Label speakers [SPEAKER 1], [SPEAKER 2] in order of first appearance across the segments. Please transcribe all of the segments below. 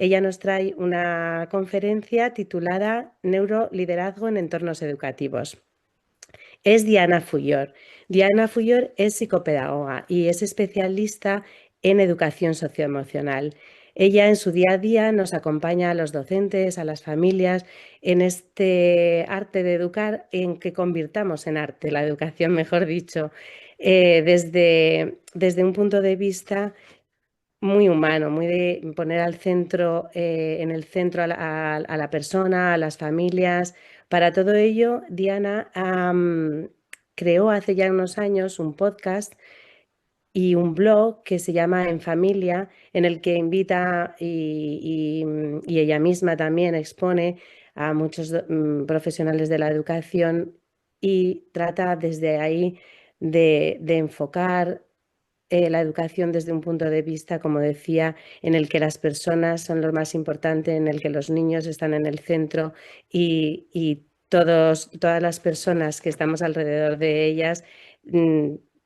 [SPEAKER 1] Ella nos trae una conferencia titulada Neuroliderazgo en entornos educativos. Es Diana Fullor. Diana Fullor es psicopedagoga y es especialista en educación socioemocional. Ella en su día a día nos acompaña a los docentes, a las familias, en este arte de educar, en que convirtamos en arte, la educación, mejor dicho, desde un punto de vista muy humano, muy de poner al centro, en el centro a la persona, a las familias. Para todo ello, Diana creó hace ya unos años un podcast y un blog que se llama En Familia, en el que invita y ella misma también expone a muchos profesionales de la educación y trata desde ahí de enfocar la educación desde un punto de vista, como decía, en el que las personas son lo más importante, en el que los niños están en el centro y todas las personas que estamos alrededor de ellas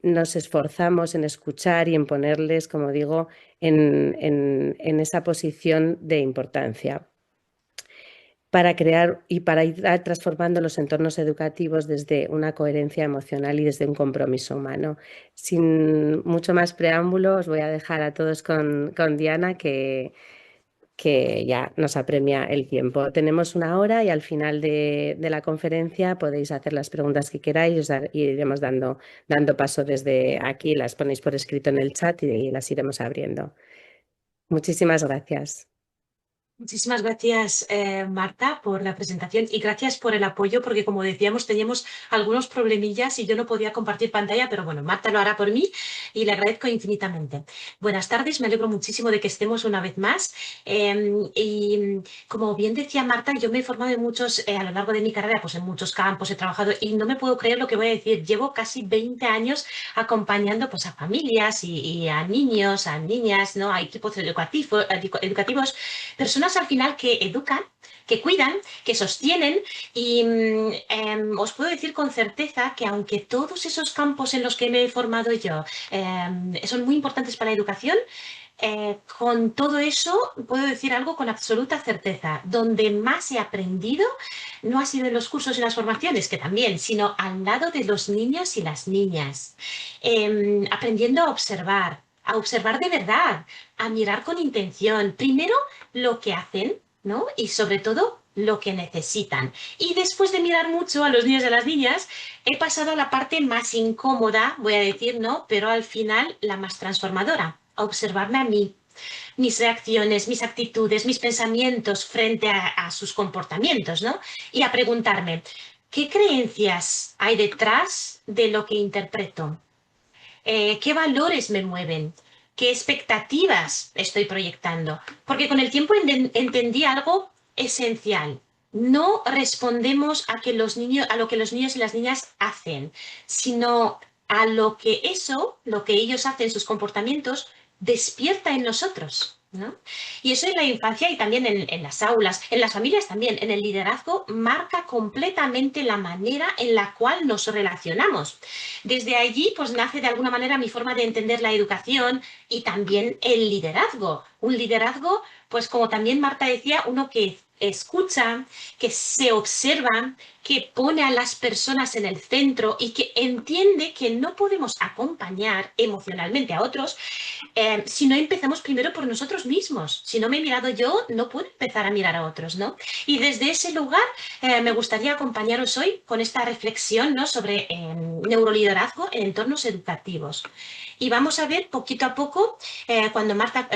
[SPEAKER 1] nos esforzamos en escuchar y en ponerles, como digo, en esa posición de importancia para crear y para ir transformando los entornos educativos desde una coherencia emocional y desde un compromiso humano. Sin mucho más preámbulo, os voy a dejar a todos con Diana, que ya nos apremia el tiempo. Tenemos una hora y al final de la conferencia podéis hacer las preguntas que queráis y iremos dando paso desde aquí, las ponéis por escrito en el chat y las iremos abriendo. Muchísimas gracias.
[SPEAKER 2] Muchísimas gracias, Marta, por la presentación y gracias por el apoyo, porque como decíamos, teníamos algunos problemillas y yo no podía compartir pantalla, pero bueno, Marta lo hará por mí y le agradezco infinitamente. Buenas tardes, me alegro muchísimo de que estemos una vez más. Y como bien decía Marta, yo me he formado en muchos, a lo largo de mi carrera, pues en muchos campos he trabajado y no me puedo creer lo que voy a decir. Llevo casi 20 años acompañando pues, a familias y a niños, a niñas, ¿no? A equipos educativos, personas al final que educan, que cuidan, que sostienen y os puedo decir con certeza que aunque todos esos campos en los que me he formado yo son muy importantes para la educación, con todo eso puedo decir algo con absoluta certeza. Donde más he aprendido no ha sido en los cursos y las formaciones, que también, sino al lado de los niños y las niñas. Aprendiendo a observar de verdad, a mirar con intención. Primero lo que hacen, ¿no? Y sobre todo lo que necesitan. Y después de mirar mucho a los niños y a las niñas, he pasado a la parte más incómoda, voy a decir, ¿no? Pero al final la más transformadora, a observarme a mí, mis reacciones, mis actitudes, mis pensamientos frente a sus comportamientos, ¿no? Y a preguntarme, ¿qué creencias hay detrás de lo que interpreto? ¿Qué valores me mueven? ¿Qué expectativas estoy proyectando? Porque con el tiempo entendí algo esencial. No respondemos a lo que los niños y las niñas hacen, sino a lo que lo que ellos hacen, sus comportamientos, despierta en nosotros, ¿no? Y eso en la infancia y también en las aulas, en las familias también, en el liderazgo, marca completamente la manera en la cual nos relacionamos. Desde allí, pues nace de alguna manera mi forma de entender la educación y también el liderazgo. Un liderazgo, pues como también Marta decía, uno que escucha, que se observa, que pone a las personas en el centro y que entiende que no podemos acompañar emocionalmente a otros si no empezamos primero por nosotros mismos. Si no me he mirado yo, no puedo empezar a mirar a otros, ¿no? Y desde ese lugar me gustaría acompañaros hoy con esta reflexión, ¿no? Sobre neuroliderazgo en entornos educativos. Y vamos a ver poquito a poco, cuando Marta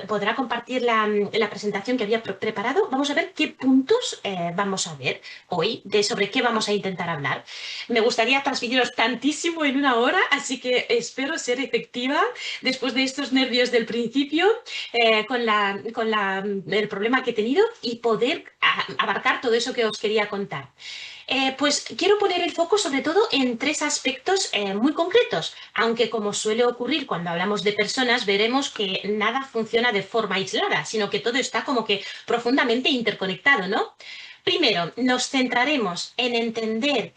[SPEAKER 2] podrá compartir la presentación que había preparado, vamos a ver qué puntos vamos a ver hoy, sobre qué vamos a intentar hablar. Me gustaría transmitiros tantísimo en una hora, así que espero ser efectiva después de estos nervios del principio, el problema que he tenido y poder abarcar todo eso que os quería contar. Pues quiero poner el foco sobre todo en tres aspectos muy concretos, aunque como suele ocurrir cuando hablamos de personas, veremos que nada funciona de forma aislada, sino que todo está como que profundamente interconectado, ¿no? Primero, nos centraremos en entender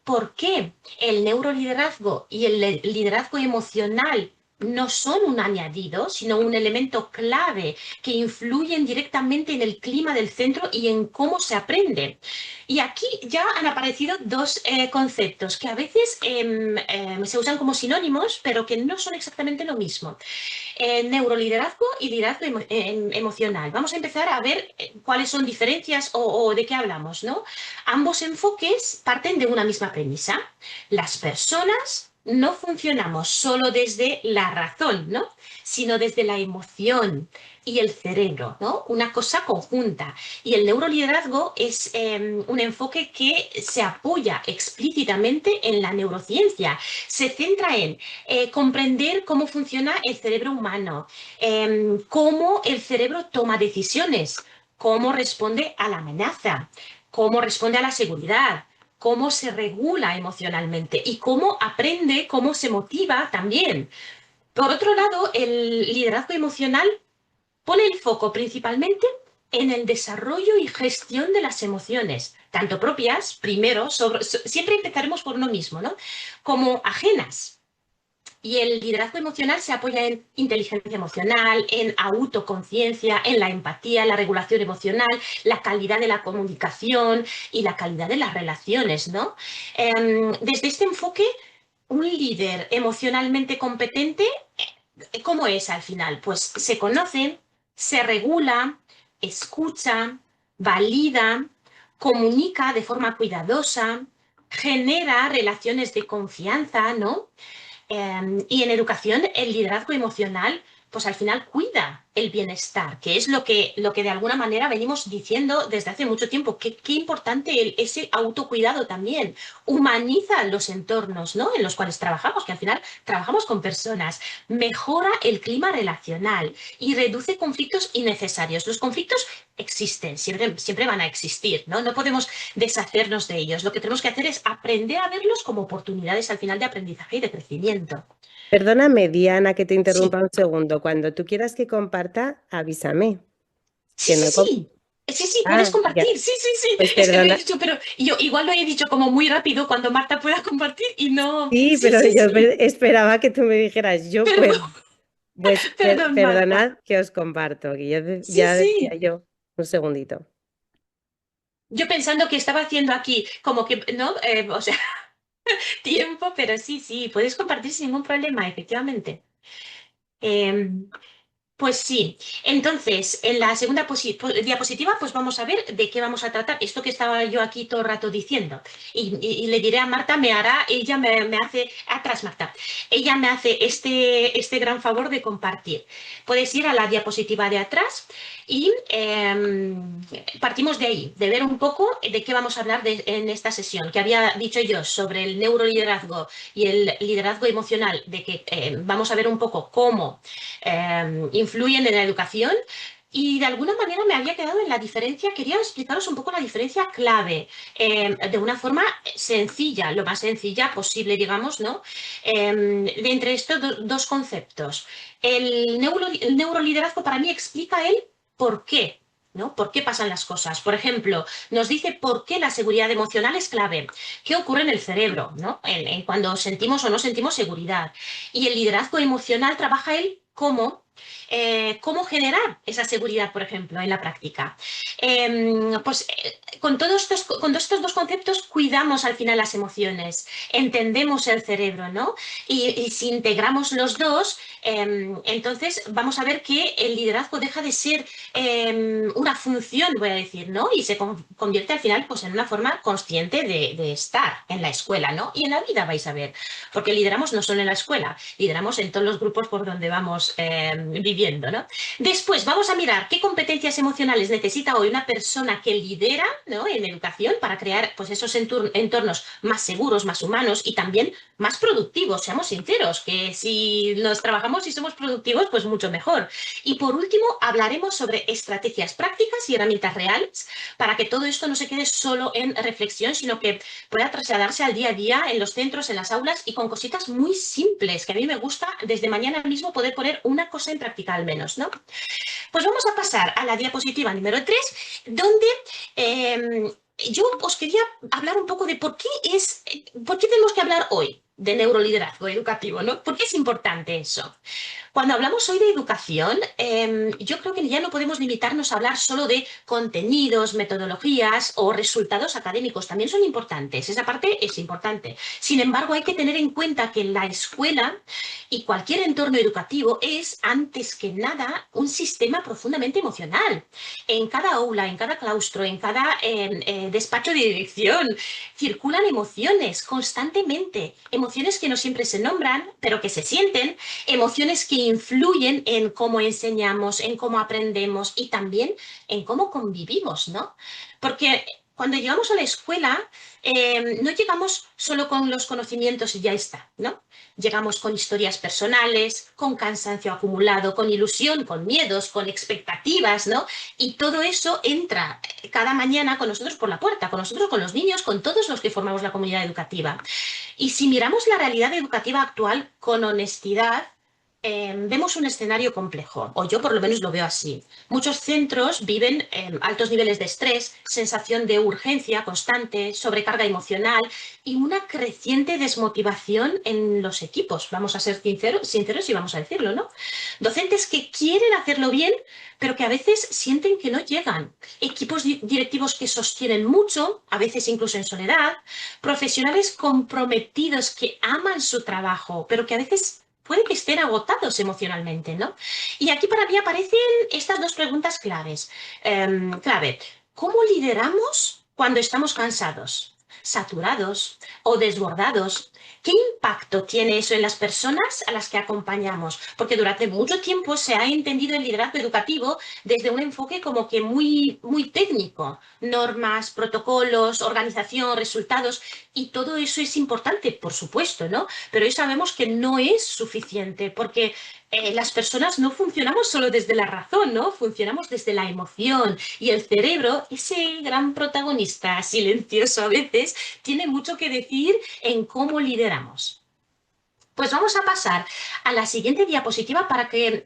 [SPEAKER 2] por qué el neuroliderazgo y el liderazgo emocional no son un añadido, sino un elemento clave que influyen directamente en el clima del centro y en cómo se aprende. Y aquí ya han aparecido dos conceptos que a veces se usan como sinónimos, pero que no son exactamente lo mismo. Neuroliderazgo y liderazgo emocional. Vamos a empezar a ver cuáles son diferencias o de qué hablamos, ¿no? Ambos enfoques parten de una misma premisa. Las personas no funcionamos solo desde la razón, ¿no? Sino desde la emoción y el cerebro, ¿no? Una cosa conjunta. Y el neuroliderazgo es un enfoque que se apoya explícitamente en la neurociencia. Se centra en comprender cómo funciona el cerebro humano, cómo el cerebro toma decisiones, cómo responde a la amenaza, cómo responde a la seguridad, cómo se regula emocionalmente y cómo aprende, cómo se motiva también. Por otro lado, el liderazgo emocional pone el foco principalmente en el desarrollo y gestión de las emociones, tanto propias, primero, siempre empezaremos por uno mismo, ¿no? Como ajenas. Y el liderazgo emocional se apoya en inteligencia emocional, en autoconciencia, en la empatía, la regulación emocional, la calidad de la comunicación y la calidad de las relaciones, ¿no? Desde este enfoque, un líder emocionalmente competente, ¿cómo es al final? Pues se conoce, se regula, escucha, valida, comunica de forma cuidadosa, genera relaciones de confianza, ¿no? Y en educación, el liderazgo emocional, pues al final cuida el bienestar, que es lo que de alguna manera venimos diciendo desde hace mucho tiempo. Qué importante ese autocuidado también. Humaniza los entornos, ¿no? En los cuales trabajamos, que al final trabajamos con personas. Mejora el clima relacional y reduce conflictos innecesarios. Los conflictos existen, siempre van a existir, ¿no? No podemos deshacernos de ellos. Lo que tenemos que hacer es aprender a verlos como oportunidades al final de aprendizaje y de crecimiento.
[SPEAKER 1] Perdóname, Diana, que te
[SPEAKER 2] Sí,
[SPEAKER 1] interrumpa un segundo. Cuando tú quieras que comparta, avísame.
[SPEAKER 2] sí,
[SPEAKER 1] Que
[SPEAKER 2] sí,
[SPEAKER 1] no
[SPEAKER 2] sí. Sí, sí, puedes
[SPEAKER 1] ya.
[SPEAKER 2] compartir. Sí, sí, sí.
[SPEAKER 1] Pues
[SPEAKER 2] Es que lo he
[SPEAKER 1] perdona.
[SPEAKER 2] dicho, pero yo igual lo he dicho como muy rápido cuando Marta pueda compartir y no.
[SPEAKER 1] Sí,
[SPEAKER 2] Sí,
[SPEAKER 1] pero
[SPEAKER 2] sí,
[SPEAKER 1] yo
[SPEAKER 2] sí.
[SPEAKER 1] esperaba que tú me dijeras, yo puedo.
[SPEAKER 2] Perdón,
[SPEAKER 1] Pues
[SPEAKER 2] perdón, Marta.
[SPEAKER 1] perdonad que os comparto, que
[SPEAKER 2] Sí,
[SPEAKER 1] ya decía
[SPEAKER 2] sí.
[SPEAKER 1] yo. Un segundito.
[SPEAKER 2] Yo pensando que estaba haciendo aquí como que, ¿no? O sea, tiempo, pero sí, sí, puedes compartir sin ningún problema, efectivamente. Em, Pues sí. Entonces, en la segunda diapositiva, pues vamos a ver de qué vamos a tratar. Esto que estaba yo aquí todo el rato diciendo. Y le diré a Marta, ella me hace, atrás Marta, ella me hace este gran favor de compartir. Puedes ir a la diapositiva de atrás y partimos de ahí, de ver un poco de qué vamos a hablar en esta sesión, que había dicho yo sobre el neuroliderazgo y el liderazgo emocional, de que vamos a ver un poco cómo influyen en la educación. Y de alguna manera me había quedado en la diferencia, quería explicaros un poco la diferencia clave, de una forma sencilla, lo más sencilla posible, digamos, ¿no? De entre estos dos conceptos. El neuroliderazgo para mí explica el por qué, ¿no? ¿Por qué pasan las cosas? Por ejemplo, nos dice por qué la seguridad emocional es clave. ¿Qué ocurre en el cerebro, ¿no? En cuando sentimos o no sentimos seguridad. Y el liderazgo emocional trabaja el cómo generar esa seguridad, por ejemplo, en la práctica. Con todos estos dos conceptos cuidamos al final las emociones, entendemos el cerebro, ¿no? Y si integramos los dos, entonces vamos a ver que el liderazgo deja de ser una función, voy a decir, ¿no? Y se convierte al final pues, en una forma consciente de estar en la escuela, ¿no? Y en la vida vais a ver, porque lideramos no solo en la escuela, lideramos en todos los grupos por donde vamos viviendo, ¿no? Después vamos a mirar qué competencias emocionales necesita hoy una persona que lidera, ¿no? En educación para crear pues, esos entornos más seguros, más humanos y también más productivos, seamos sinceros, que si nos trabajamos y somos productivos, pues mucho mejor. Y por último, hablaremos sobre estrategias prácticas y herramientas reales para que todo esto no se quede solo en reflexión, sino que pueda trasladarse al día a día en los centros, en las aulas y con cositas muy simples, que a mí me gusta desde mañana mismo poder poner una cosa en práctica al menos, ¿no? Pues vamos a pasar a la diapositiva número 3, donde yo os quería hablar un poco de por qué tenemos que hablar hoy. de neuroliderazgo educativo, ¿no? ¿Por qué es importante eso? Cuando hablamos hoy de educación, yo creo que ya no podemos limitarnos a hablar solo de contenidos, metodologías o resultados académicos. También son importantes, esa parte es importante. Sin embargo, hay que tener en cuenta que la escuela y cualquier entorno educativo es, antes que nada, un sistema profundamente emocional. En cada aula, en cada claustro, en cada despacho de dirección, circulan emociones constantemente, emociones que no siempre se nombran, pero que se sienten, emociones que influyen en cómo enseñamos, en cómo aprendemos y también en cómo convivimos, ¿no? Porque cuando llegamos a la escuela, no llegamos solo con los conocimientos y ya está, ¿no? Llegamos con historias personales, con cansancio acumulado, con ilusión, con miedos, con expectativas, ¿no? Y todo eso entra cada mañana con nosotros por la puerta, con nosotros, con los niños, con todos los que formamos la comunidad educativa. Y si miramos la realidad educativa actual con honestidad, vemos un escenario complejo, o yo por lo menos lo veo así. Muchos centros viven altos niveles de estrés, sensación de urgencia constante, sobrecarga emocional y una creciente desmotivación en los equipos. Vamos a ser sinceros y vamos a decirlo, ¿no? Docentes que quieren hacerlo bien, pero que a veces sienten que no llegan. Equipos directivos que sostienen mucho, a veces incluso en soledad. Profesionales comprometidos que aman su trabajo, pero que a veces puede que estén agotados emocionalmente, ¿no? Y aquí para mí aparecen estas dos preguntas clave. ¿Cómo lideramos cuando estamos cansados, saturados o desbordados? ¿Qué impacto tiene eso en las personas a las que acompañamos? Porque durante mucho tiempo se ha entendido el liderazgo educativo desde un enfoque como que muy técnico. Normas, protocolos, organización, resultados, y todo eso es importante, por supuesto, ¿no? Pero hoy sabemos que no es suficiente porque las personas no funcionamos solo desde la razón, ¿no? Funcionamos desde la emoción y el cerebro, ese gran protagonista silencioso a veces, tiene mucho que decir en cómo lideramos. Pues vamos a pasar a la siguiente diapositiva para que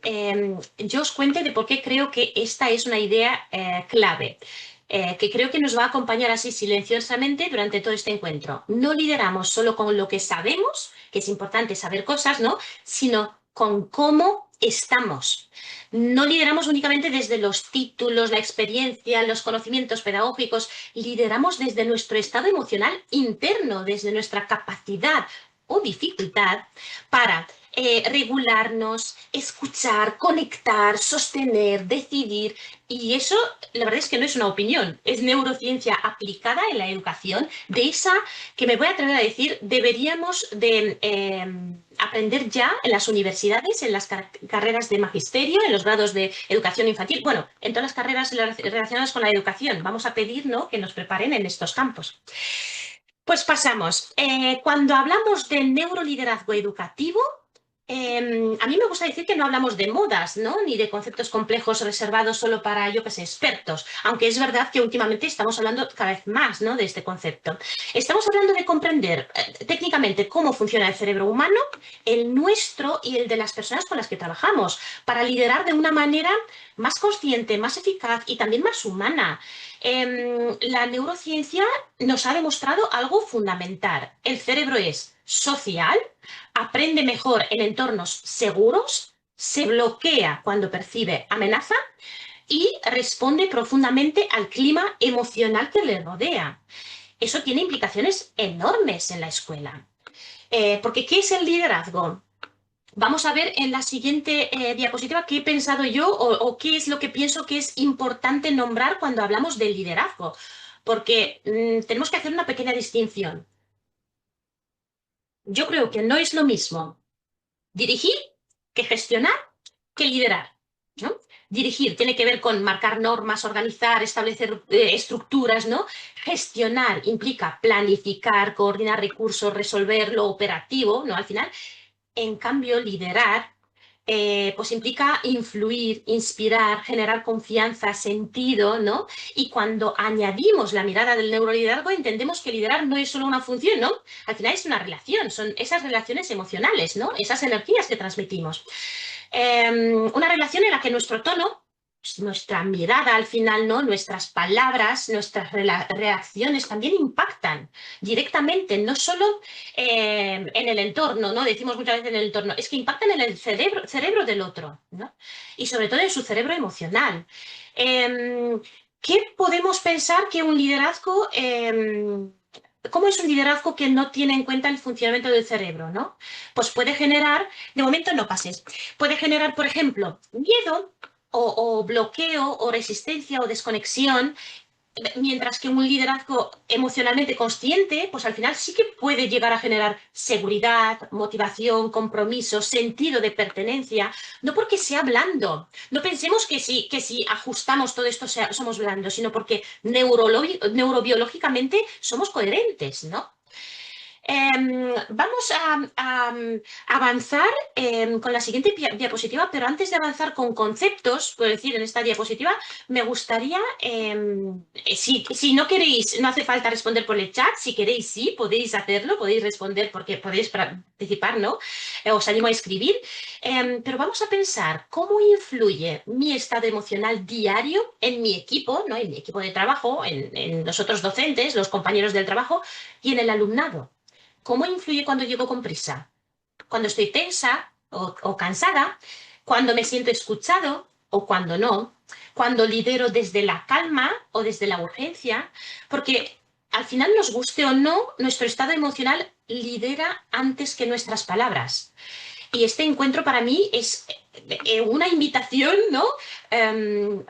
[SPEAKER 2] yo os cuente de por qué creo que esta es una idea clave. Que creo que nos va a acompañar así silenciosamente durante todo este encuentro. No lideramos solo con lo que sabemos, que es importante saber cosas, ¿no? Sino con cómo estamos. No lideramos únicamente desde los títulos, la experiencia, los conocimientos pedagógicos, lideramos desde nuestro estado emocional interno, desde nuestra capacidad o dificultad para regularnos, escuchar, conectar, sostener, decidir. Y eso, la verdad es que no es una opinión, es neurociencia aplicada en la educación, de esa que me voy a atrever a decir, deberíamos de aprender ya en las universidades, en las carreras de magisterio, en los grados de educación infantil, bueno, en todas las carreras relacionadas con la educación. Vamos a pedir, ¿no?, que nos preparen en estos campos. Pues pasamos. Cuando hablamos de neuroliderazgo educativo, a mí me gusta decir que no hablamos de modas, ¿no? Ni de conceptos complejos reservados solo para, yo qué sé, expertos, aunque es verdad que últimamente estamos hablando cada vez más, ¿no?, de este concepto. Estamos hablando de comprender técnicamente cómo funciona el cerebro humano, el nuestro y el de las personas con las que trabajamos, para liderar de una manera más consciente, más eficaz y también más humana. La neurociencia nos ha demostrado algo fundamental. El cerebro es social, aprende mejor en entornos seguros, se bloquea cuando percibe amenaza y responde profundamente al clima emocional que le rodea. Eso tiene implicaciones enormes en la escuela. Porque ¿qué es el liderazgo? Vamos a ver en la siguiente diapositiva qué he pensado yo o qué es lo que pienso que es importante nombrar cuando hablamos del liderazgo. Porque tenemos que hacer una pequeña distinción. Yo creo que no es lo mismo dirigir que gestionar que liderar, ¿no? Dirigir tiene que ver con marcar normas, organizar, establecer estructuras, ¿no? Gestionar implica planificar, coordinar recursos, resolver lo operativo, ¿no? Al final, en cambio, liderar pues implica influir, inspirar, generar confianza, sentido, ¿no? Y cuando añadimos la mirada del neuroliderazgo, entendemos que liderar no es solo una función, ¿no? Al final es una relación, son esas relaciones emocionales, ¿no? Esas energías que transmitimos. Una relación en la que nuestro tono nuestra mirada al final, ¿no? Nuestras palabras, nuestras reacciones también impactan directamente, no solo en el entorno, ¿no? Decimos muchas veces en el entorno, es que impactan en el cerebro del otro, ¿no? Y sobre todo en su cerebro emocional. Eh, ¿Qué podemos pensar que un liderazgo... ¿Cómo es un liderazgo que no tiene en cuenta el funcionamiento del cerebro, ¿no? Pues puede generar, de momento no pases, puede generar, por ejemplo, miedo o bloqueo o resistencia o desconexión, mientras que un liderazgo emocionalmente consciente, pues al final sí que puede llegar a generar seguridad, motivación, compromiso, sentido de pertenencia, no porque sea blando. No pensemos que si ajustamos todo esto somos blandos, sino porque neurobiológicamente somos coherentes, ¿no? Vamos a avanzar con la siguiente diapositiva, pero antes de avanzar con conceptos, puedo decir, en esta diapositiva, me gustaría, si no queréis, no hace falta responder por el chat, si queréis sí, podéis hacerlo, podéis responder porque podéis participar, ¿no? Os animo a escribir, pero vamos a pensar cómo influye mi estado emocional diario en mi equipo, ¿no? En mi equipo de trabajo, en los otros docentes, los compañeros del trabajo y en el alumnado. ¿Cómo influye cuando llego con prisa? Cuando estoy tensa o cansada, cuando me siento escuchado o cuando no, cuando lidero desde la calma o desde la urgencia, porque al final nos guste o no, nuestro estado emocional lidera antes que nuestras palabras. Y este encuentro para mí es una invitación, ¿no?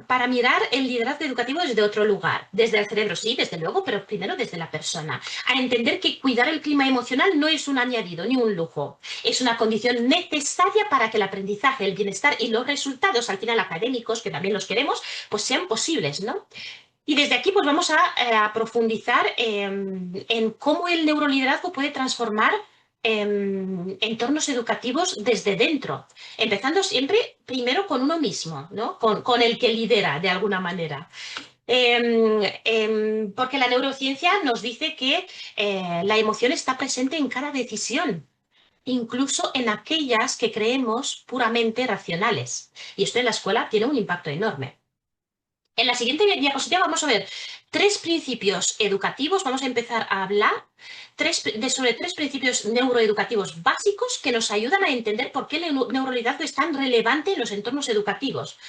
[SPEAKER 2] Para mirar el liderazgo educativo desde otro lugar, desde el cerebro, sí, desde luego, pero primero desde la persona. A entender que cuidar el clima emocional no es un añadido ni un lujo, es una condición necesaria para que el aprendizaje, el bienestar y los resultados, al final académicos, que también los queremos, pues sean posibles, ¿no? Y desde aquí pues vamos a profundizar en cómo el neuroliderazgo puede transformar entornos educativos desde dentro, empezando siempre primero con uno mismo, ¿no? Con el que lidera de alguna manera. Porque la neurociencia nos dice que la emoción está presente en cada decisión, incluso en aquellas que creemos puramente racionales. Y esto en la escuela tiene un impacto enorme. En la siguiente diapositiva vamos a ver tres principios educativos. Vamos a empezar a hablar sobre tres principios neuroeducativos básicos que nos ayudan a entender por qué el neuroliderazgo es tan relevante en los entornos educativos.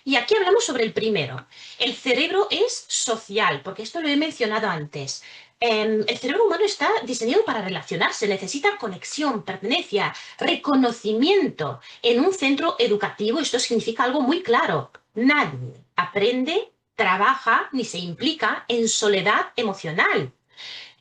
[SPEAKER 2] Y aquí hablamos sobre el primero. El cerebro es social, porque esto lo he mencionado antes. El cerebro humano está diseñado para relacionarse, necesita conexión, pertenencia, reconocimiento. En un centro educativo esto significa algo muy claro. Nadie aprende, trabaja ni se implica en soledad emocional.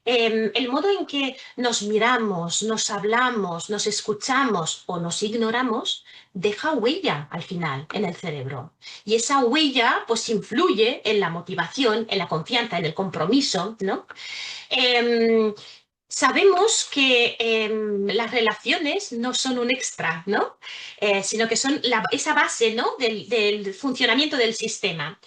[SPEAKER 2] El modo en que nos miramos, nos hablamos, nos escuchamos o nos ignoramos deja huella al final en el cerebro. Y esa huella pues influye en la motivación, en la confianza, en el compromiso, ¿no? Eh, Sabemos que las relaciones no son un extra, ¿no? Sino que son esa base, ¿no? del funcionamiento del sistema.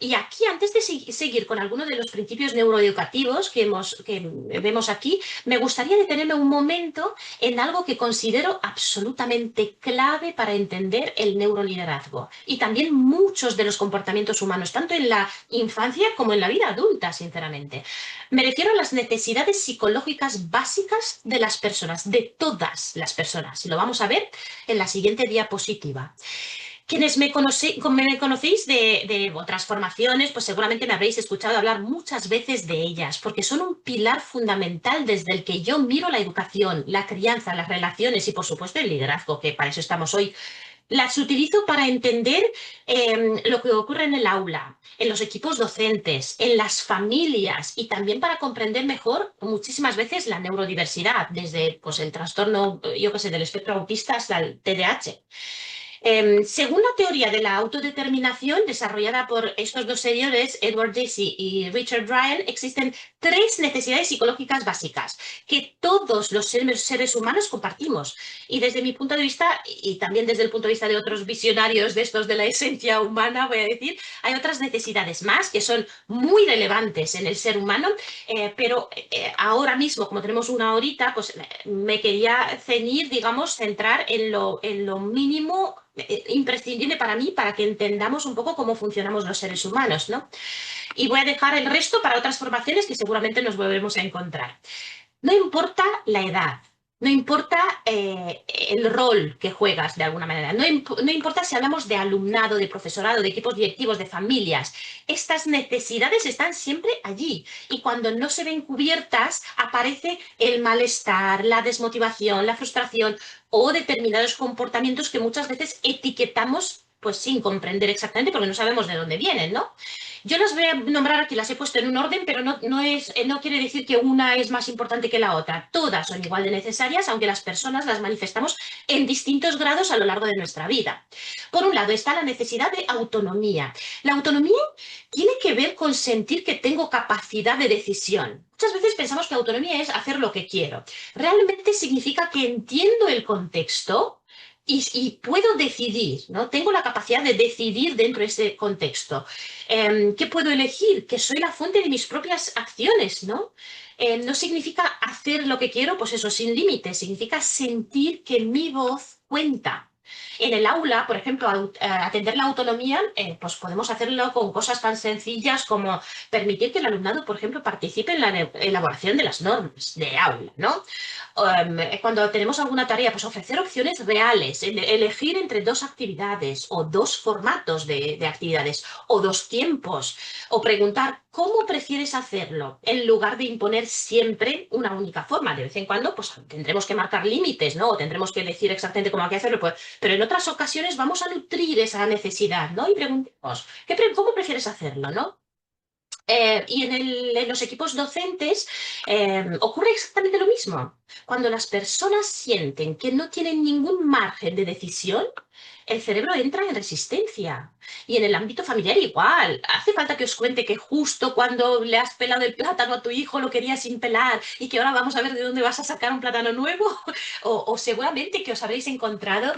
[SPEAKER 2] Y aquí, antes de seguir con algunos de los principios neuroeducativos que vemos aquí, me gustaría detenerme un momento en algo que considero absolutamente clave para entender el neuroliderazgo y también muchos de los comportamientos humanos, tanto en la infancia como en la vida adulta, sinceramente. Me refiero a las necesidades psicológicas básicas de las personas, de todas las personas. Y lo vamos a ver en la siguiente diapositiva. Quienes me conocéis de otras formaciones, pues seguramente me habréis escuchado hablar muchas veces de ellas, porque son un pilar fundamental desde el que yo miro la educación, la crianza, las relaciones y, por supuesto, el liderazgo, que para eso estamos hoy. Las utilizo para entender lo que ocurre en el aula, en los equipos docentes, en las familias y también para comprender mejor muchísimas veces la neurodiversidad, desde pues, el trastorno, yo qué sé, del espectro autista hasta el TDAH. Según la teoría de la autodeterminación desarrollada por estos dos señores, Edward Deci y Richard Ryan, existen tres necesidades psicológicas básicas que todos los seres humanos compartimos. Y desde mi punto de vista, y también desde el punto de vista de otros visionarios de estos de la esencia humana, voy a decir, hay otras necesidades más que son muy relevantes en el ser humano, pero ahora mismo, como tenemos una horita, pues me quería ceñir, digamos, centrar en lo mínimo imprescindible para mí para que entendamos un poco cómo funcionamos los seres humanos, ¿no? Y voy a dejar el resto para otras formaciones que seguramente nos volveremos a encontrar. No importa la edad, no importa el rol que juegas de alguna manera, no importa si hablamos de alumnado, de profesorado, de equipos directivos, de familias, estas necesidades están siempre allí y cuando no se ven cubiertas aparece el malestar, la desmotivación, la frustración o determinados comportamientos que muchas veces etiquetamos pues sin comprender exactamente porque no sabemos de dónde vienen, ¿no? Yo las voy a nombrar aquí, las he puesto en un orden, pero no quiere decir que una es más importante que la otra. Todas son igual de necesarias, aunque las personas las manifestamos en distintos grados a lo largo de nuestra vida. Por un lado está la necesidad de autonomía. La autonomía tiene que ver con sentir que tengo capacidad de decisión. Muchas veces pensamos que autonomía es hacer lo que quiero. Realmente significa que entiendo el contexto y puedo decidir, ¿no? Tengo la capacidad de decidir dentro de ese contexto. ¿Qué puedo elegir? Que soy la fuente de mis propias acciones, ¿no? No significa hacer lo que quiero, pues eso, sin límites, significa sentir que mi voz cuenta. En el aula, por ejemplo, atender la autonomía, pues podemos hacerlo con cosas tan sencillas como permitir que el alumnado, por ejemplo, participe en la elaboración de las normas de aula, ¿no? Cuando tenemos alguna tarea, pues ofrecer opciones reales, elegir entre dos actividades o dos formatos de actividades o dos tiempos, o preguntar cómo prefieres hacerlo, en lugar de imponer siempre una única forma. De vez en cuando, pues tendremos que marcar límites, ¿no? O tendremos que decir exactamente cómo hay que hacerlo, pues, pero en otras ocasiones vamos a nutrir esa necesidad, ¿no? Y preguntemos, ¿cómo prefieres hacerlo, ¿no? Y en los equipos docentes ocurre exactamente lo mismo. Cuando las personas sienten que no tienen ningún margen de decisión, el cerebro entra en resistencia. Y en el ámbito familiar igual. Hace falta que os cuente que justo cuando le has pelado el plátano a tu hijo lo querías sin pelar y que ahora vamos a ver de dónde vas a sacar un plátano nuevo. O seguramente que os habréis encontrado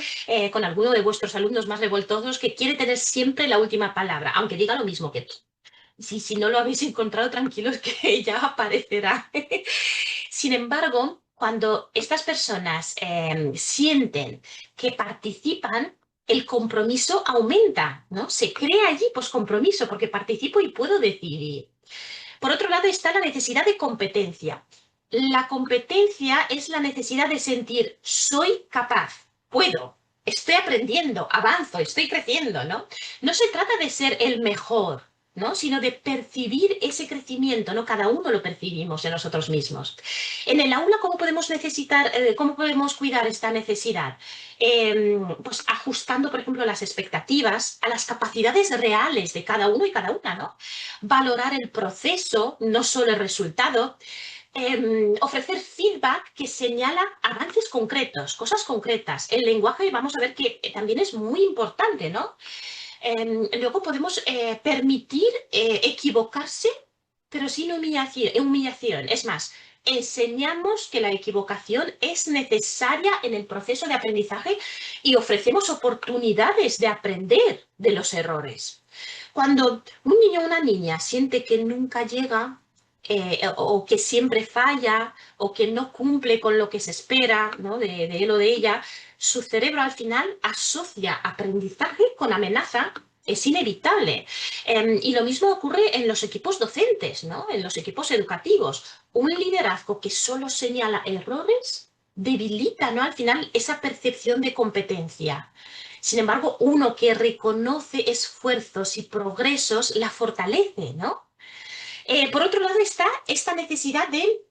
[SPEAKER 2] con alguno de vuestros alumnos más revoltosos que quiere tener siempre la última palabra, aunque diga lo mismo que tú. Si no lo habéis encontrado, tranquilos que ya aparecerá. Sin embargo, cuando estas personas sienten que participan, el compromiso aumenta, ¿no? Se crea allí pues compromiso porque participo y puedo decidir. Por otro lado está la necesidad de competencia. La competencia es la necesidad de sentir soy capaz, puedo, estoy aprendiendo, avanzo, estoy creciendo, ¿no? No se trata de ser el mejor, ¿no? Sino de percibir ese crecimiento, ¿no? Cada uno lo percibimos en nosotros mismos. En el aula, cómo podemos cuidar esta necesidad? Pues ajustando, por ejemplo, las expectativas a las capacidades reales de cada uno y cada una, ¿no? Valorar el proceso, no solo el resultado. Ofrecer feedback que señala avances concretos, cosas concretas. El lenguaje, vamos a ver que también es muy importante, ¿no? Luego podemos permitir equivocarse, pero sin humillación. Es más, enseñamos que la equivocación es necesaria en el proceso de aprendizaje y ofrecemos oportunidades de aprender de los errores. Cuando un niño o una niña siente que nunca llega, o que siempre falla, o que no cumple con lo que se espera, ¿no? de él o de ella, su cerebro al final asocia aprendizaje con amenaza. Es inevitable. Y lo mismo ocurre en los equipos docentes, ¿no? En los equipos educativos. Un liderazgo que solo señala errores debilita, ¿no? Al final esa percepción de competencia. Sin embargo, uno que reconoce esfuerzos y progresos la fortalece, ¿no? Por otro lado está esta necesidad de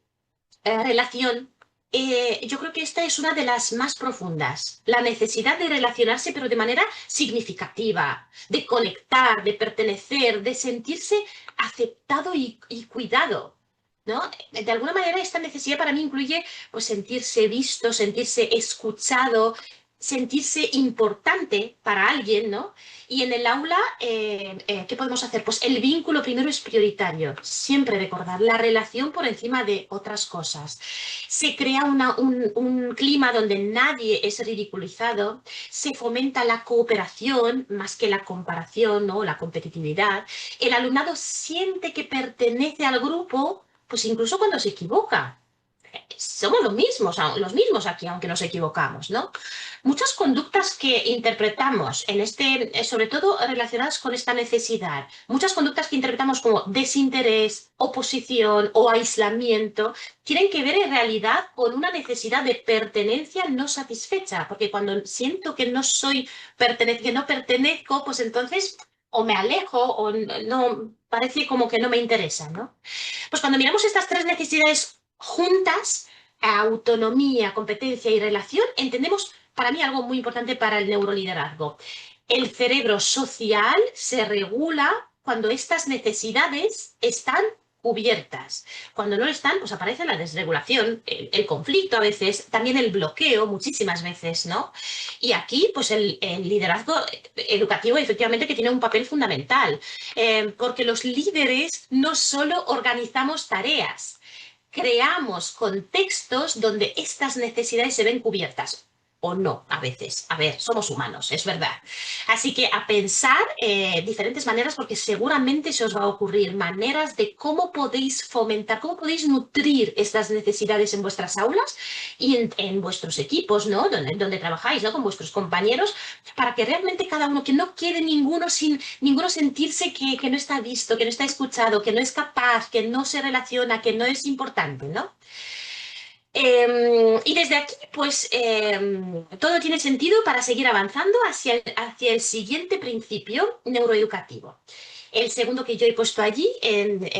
[SPEAKER 2] relación. Yo creo que esta es una de las más profundas. La necesidad de relacionarse, pero de manera significativa, de conectar, de pertenecer, de sentirse aceptado y cuidado, ¿no? De alguna manera esta necesidad para mí incluye pues, sentirse visto, sentirse escuchado, sentirse importante para alguien, ¿no? Y en el aula, ¿qué podemos hacer? Pues el vínculo primero es prioritario. Siempre recordar la relación por encima de otras cosas. Se crea un clima donde nadie es ridiculizado. Se fomenta la cooperación más que la comparación, ¿no? La competitividad. El alumnado siente que pertenece al grupo, pues incluso cuando se equivoca. somos los mismos aquí, aunque nos equivocamos, ¿no? Muchas conductas que interpretamos en sobre todo relacionadas con esta necesidad, muchas conductas que interpretamos como desinterés, oposición o aislamiento, tienen que ver en realidad con una necesidad de pertenencia no satisfecha, porque cuando siento que no soy que no pertenezco, pues entonces o me alejo o no, parece como que no me interesa, ¿no? Pues cuando miramos estas tres necesidades juntas, autonomía, competencia y relación, entendemos para mí algo muy importante para el neuroliderazgo. El cerebro social se regula cuando estas necesidades están cubiertas. Cuando no están, pues aparece la desregulación, el conflicto a veces, también el bloqueo muchísimas veces, ¿no? Y aquí, pues el liderazgo educativo efectivamente que tiene un papel fundamental, porque los líderes no solo organizamos tareas, creamos contextos donde estas necesidades se ven cubiertas. O no, a veces. A ver, somos humanos, es verdad. Así que a pensar diferentes maneras, porque seguramente se os va a ocurrir maneras de cómo podéis fomentar, cómo podéis nutrir estas necesidades en vuestras aulas y en vuestros equipos, ¿no? Donde trabajáis, ¿no? Con vuestros compañeros, para que realmente cada uno, que no quede ninguno sin ninguno sentirse que no está visto, que no está escuchado, que no es capaz, que no se relaciona, que no es importante, ¿no? Y desde aquí, pues todo tiene sentido para seguir avanzando hacia el siguiente principio neuroeducativo. El segundo que yo he puesto allí,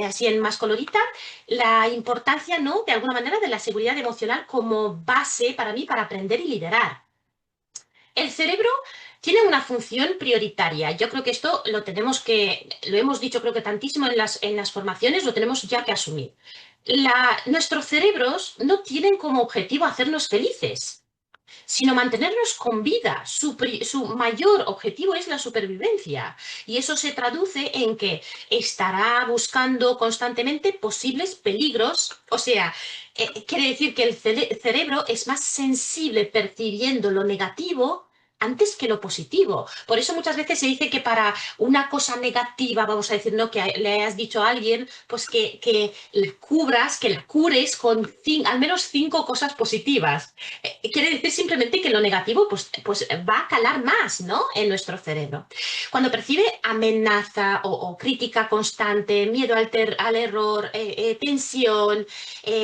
[SPEAKER 2] así en más colorita, la importancia, ¿no? De alguna manera, de la seguridad emocional como base para mí para aprender y liderar. El cerebro tiene una función prioritaria. Yo creo que esto lo hemos dicho creo que tantísimo en las formaciones, lo tenemos ya que asumir. Nuestros cerebros no tienen como objetivo hacernos felices, sino mantenernos con vida. Su mayor objetivo es la supervivencia. Y eso se traduce en que estará buscando constantemente posibles peligros. O sea, quiere decir que el cerebro es más sensible percibiendo lo negativo antes que lo positivo. Por eso muchas veces se dice que para una cosa negativa, vamos a decir, ¿no? Que le hayas dicho a alguien, pues que la cures con al menos 5 cosas positivas. Quiere decir simplemente que lo negativo pues va a calar más, ¿no? En nuestro cerebro. Cuando percibe amenaza o crítica constante, miedo al error, tensión,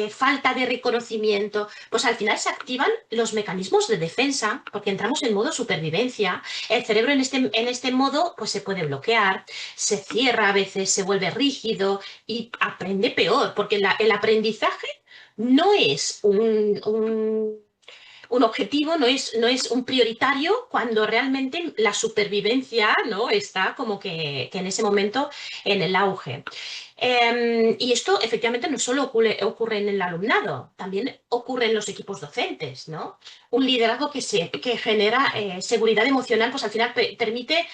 [SPEAKER 2] falta de reconocimiento, pues al final se activan los mecanismos de defensa porque entramos en modo supervivencia. El cerebro en este modo pues se puede bloquear, se cierra a veces, se vuelve rígido y aprende peor porque el aprendizaje no es un objetivo, no es un prioritario cuando realmente la supervivencia, ¿no? Está como que en ese momento en el auge. Y esto efectivamente no solo ocurre en el alumnado, también ocurre en los equipos docentes, ¿no? Un liderazgo que genera seguridad emocional, pues al final permite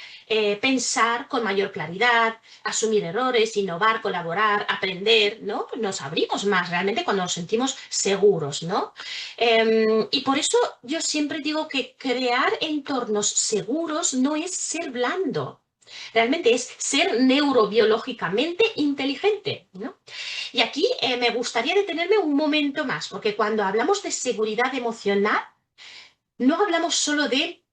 [SPEAKER 2] pensar con mayor claridad, asumir errores, innovar, colaborar, aprender, ¿no? Nos abrimos más realmente cuando nos sentimos seguros, ¿no? Y por eso yo siempre digo que crear entornos seguros no es ser blando. Realmente es ser neurobiológicamente inteligente, ¿no? Y aquí me gustaría detenerme un momento más, porque cuando hablamos de seguridad emocional, no hablamos solo de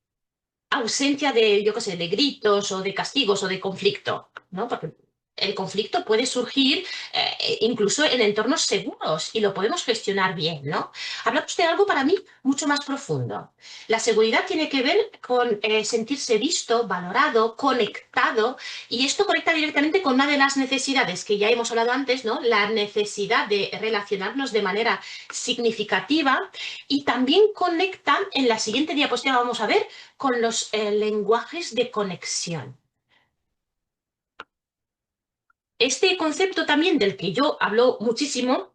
[SPEAKER 2] ausencia de, yo qué sé, de gritos o de castigos o de conflicto, ¿no? Porque el conflicto puede surgir incluso en entornos seguros y lo podemos gestionar bien, ¿no? Hablamos de algo para mí mucho más profundo. La seguridad tiene que ver con sentirse visto, valorado, conectado, y esto conecta directamente con una de las necesidades que ya hemos hablado antes, ¿no? La necesidad de relacionarnos de manera significativa, y también conecta, en la siguiente diapositiva vamos a ver, con los lenguajes de conexión. Este concepto también del que yo hablo muchísimo,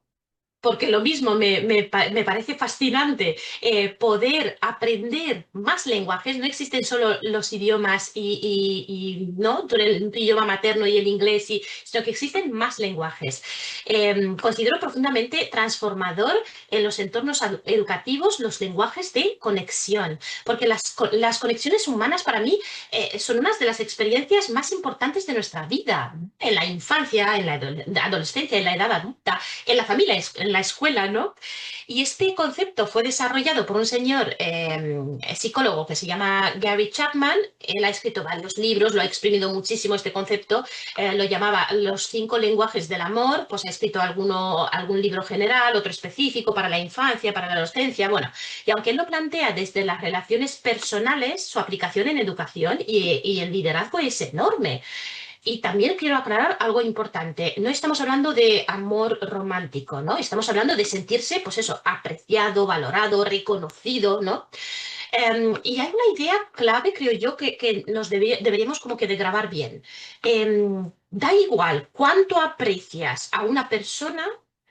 [SPEAKER 2] porque lo mismo me parece fascinante poder aprender más lenguajes. No existen solo los idiomas ¿no? El idioma materno y el inglés, sino que existen más lenguajes. Considero profundamente transformador en los entornos educativos los lenguajes de conexión, porque las conexiones humanas para mí son unas de las experiencias más importantes de nuestra vida, en la infancia, en la adolescencia, en la edad adulta, en la familia, en la escuela, ¿no? Y este concepto fue desarrollado por un señor psicólogo que se llama Gary Chapman. Él ha escrito varios libros, lo ha exprimido muchísimo este concepto, lo llamaba Los 5 lenguajes del amor, pues ha escrito algún libro general, otro específico para la infancia, para la adolescencia, bueno, y aunque él lo plantea desde las relaciones personales, su aplicación en educación y el liderazgo es enorme. Y también quiero aclarar algo importante. No estamos hablando de amor romántico, ¿no? Estamos hablando de sentirse, pues eso, apreciado, valorado, reconocido, ¿no? Y hay una idea clave, creo yo, que nos deberíamos como que de grabar bien. Da igual cuánto aprecias a una persona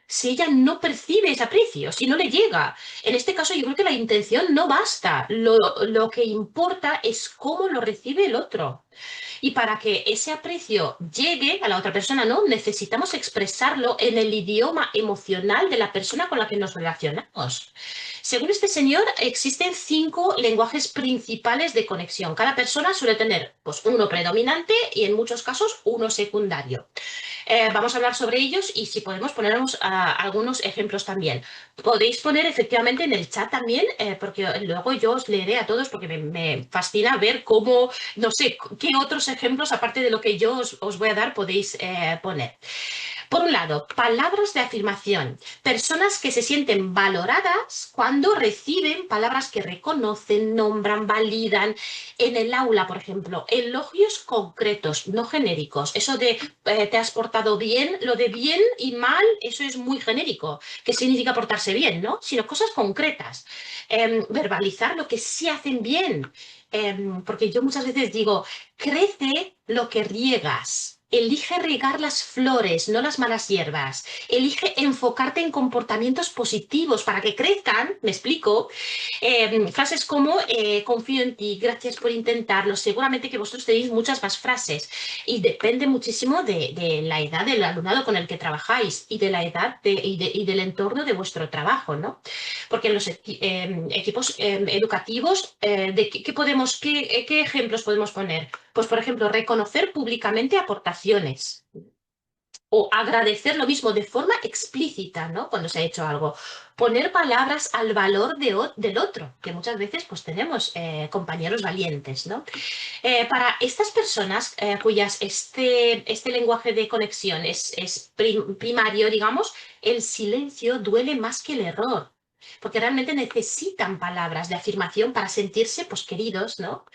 [SPEAKER 2] si ella no percibe ese aprecio, si no le llega. En este caso, yo creo que la intención no basta. Lo que importa es cómo lo recibe el otro. Y para que ese aprecio llegue a la otra persona, ¿no? Necesitamos expresarlo en el idioma emocional de la persona con la que nos relacionamos. Según este señor, existen 5 lenguajes principales de conexión. Cada persona suele tener pues, uno predominante y en muchos casos uno secundario. Vamos a hablar sobre ellos y si podemos ponernos algunos ejemplos también. Podéis poner efectivamente en el chat también, porque luego yo os leeré a todos porque me fascina ver cómo, no sé, qué otros ejemplos, aparte de lo que yo os voy a dar, podéis poner. Por un lado, palabras de afirmación. Personas que se sienten valoradas cuando reciben palabras que reconocen, nombran, validan. En el aula, por ejemplo, elogios concretos, no genéricos. Eso de te has portado bien, lo de bien y mal, eso es muy genérico. ¿Qué significa portarse bien, no? Sino cosas concretas. Verbalizar lo que sí hacen bien. Porque yo muchas veces digo, crece lo que riegas. Elige regar las flores, no las malas hierbas. Elige enfocarte en comportamientos positivos para que crezcan, me explico. Frases como confío en ti, gracias por intentarlo. Seguramente que vosotros tenéis muchas más frases y depende muchísimo de la edad del alumnado con el que trabajáis y de la edad y del entorno de vuestro trabajo, ¿no? Porque en los equipos educativos, ¿qué ejemplos podemos poner? Pues, por ejemplo, reconocer públicamente aportaciones o agradecer lo mismo de forma explícita, ¿no? Cuando se ha hecho algo. Poner palabras al valor del otro, que muchas veces pues tenemos compañeros valientes, ¿no? Para estas personas cuyas este lenguaje de conexión es primario, digamos, el silencio duele más que el error. Porque realmente necesitan palabras de afirmación para sentirse pues, queridos, ¿no?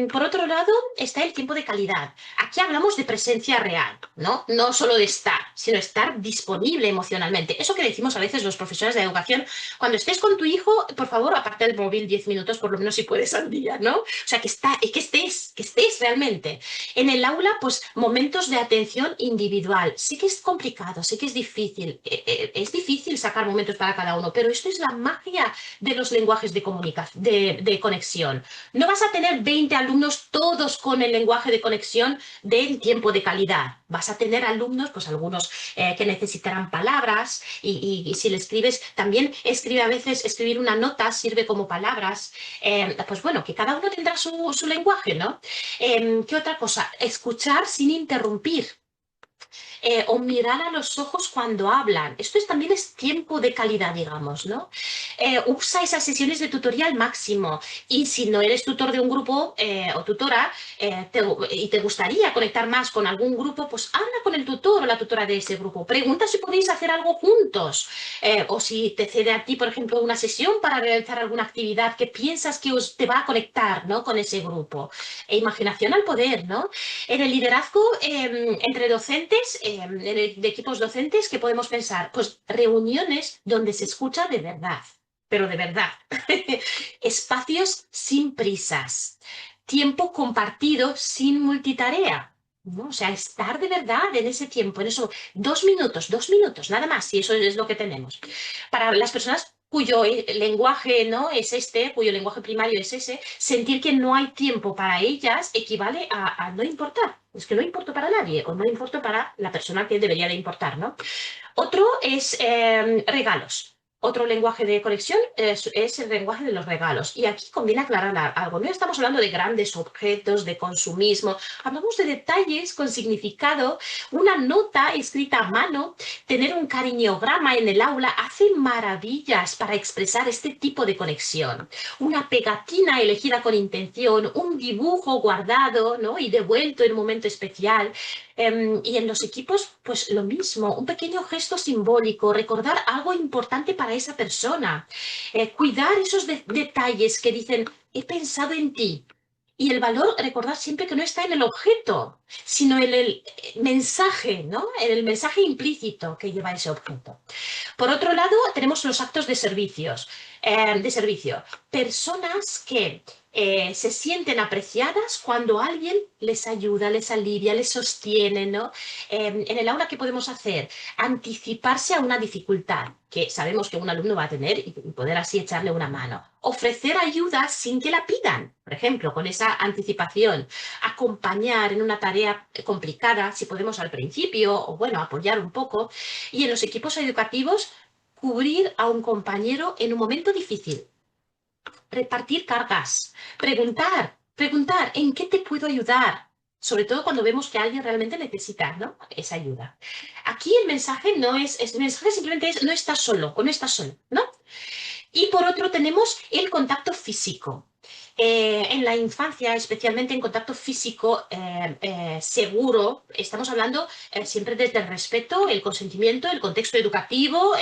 [SPEAKER 2] Por otro lado, está el tiempo de calidad. Aquí hablamos de presencia real, ¿no? No solo de estar, sino estar disponible emocionalmente. Eso que decimos a veces los profesores de educación, cuando estés con tu hijo, por favor, aparte del móvil 10 minutos, por lo menos si puedes al día, ¿no? O sea, que estés realmente. En el aula, pues momentos de atención individual. Sí que es complicado, sí que es difícil sacar momentos para cada uno, pero esto es la magia de los lenguajes de comunicación, de conexión. No vas a tener 20 alumnos todos con el lenguaje de conexión de tiempo de calidad. Vas a tener alumnos, pues algunos que necesitarán palabras y si le escribes, también escribe a veces, escribir una nota sirve como palabras. Pues bueno, que cada uno tendrá su lenguaje, ¿no? ¿Qué otra cosa? Escuchar sin interrumpir. O mirar a los ojos cuando hablan. También es tiempo de calidad, digamos, ¿no? Usa esas sesiones de tutorial máximo y si no eres tutor de un grupo o tutora y te gustaría conectar más con algún grupo, pues habla con el tutor o la tutora de ese grupo. Pregunta si podéis hacer algo juntos o si te cede a ti, por ejemplo, una sesión para realizar alguna actividad que piensas que te va a conectar, ¿no? Con ese grupo. Imaginación al poder, ¿no? En el liderazgo entre docentes, de equipos docentes, ¿qué podemos pensar? Pues reuniones donde se escucha de verdad, pero de verdad. Espacios sin prisas. Tiempo compartido sin multitarea. ¿No? O sea, estar de verdad en ese tiempo, en eso, 2 minutos, nada más, si eso es lo que tenemos. Para las personas cuyo lenguaje no es cuyo lenguaje primario es ese, sentir que no hay tiempo para ellas equivale a no importar. Es que no importo para nadie o no importo para la persona que debería de importar, ¿no? Otro es regalos. Otro lenguaje de conexión es el lenguaje de los regalos. Y aquí conviene aclarar algo. No estamos hablando de grandes objetos, de consumismo. Hablamos de detalles con significado. Una nota escrita a mano, tener un cariñograma en el aula, hace maravillas para expresar este tipo de conexión. Una pegatina elegida con intención, un dibujo guardado, ¿no?, y devuelto en un momento especial. Y en los equipos, pues lo mismo, un pequeño gesto simbólico, recordar algo importante para esa persona, cuidar esos detalles que dicen, he pensado en ti. Y el valor, recordar siempre que no está en el objeto, sino en el mensaje, ¿no? En el mensaje implícito que lleva ese objeto. Por otro lado, tenemos los actos de servicio. Personas que se sienten apreciadas cuando alguien les ayuda, les alivia, les sostiene, ¿no? En el aula, ¿qué podemos hacer? Anticiparse a una dificultad que sabemos que un alumno va a tener y poder así echarle una mano. Ofrecer ayuda sin que la pidan, por ejemplo, con esa anticipación. Acompañar en una tarea complicada, si podemos al principio, o bueno, apoyar un poco. Y en los equipos educativos, cubrir a un compañero en un momento difícil, repartir cargas, preguntar en qué te puedo ayudar, sobre todo cuando vemos que alguien realmente necesita, ¿no?, esa ayuda. Aquí el mensaje no es, el mensaje simplemente es no estás solo o no estás solo, ¿no? Y por otro tenemos el contacto físico. En la infancia, especialmente en contacto físico seguro, estamos hablando siempre desde el respeto, el consentimiento, el contexto educativo,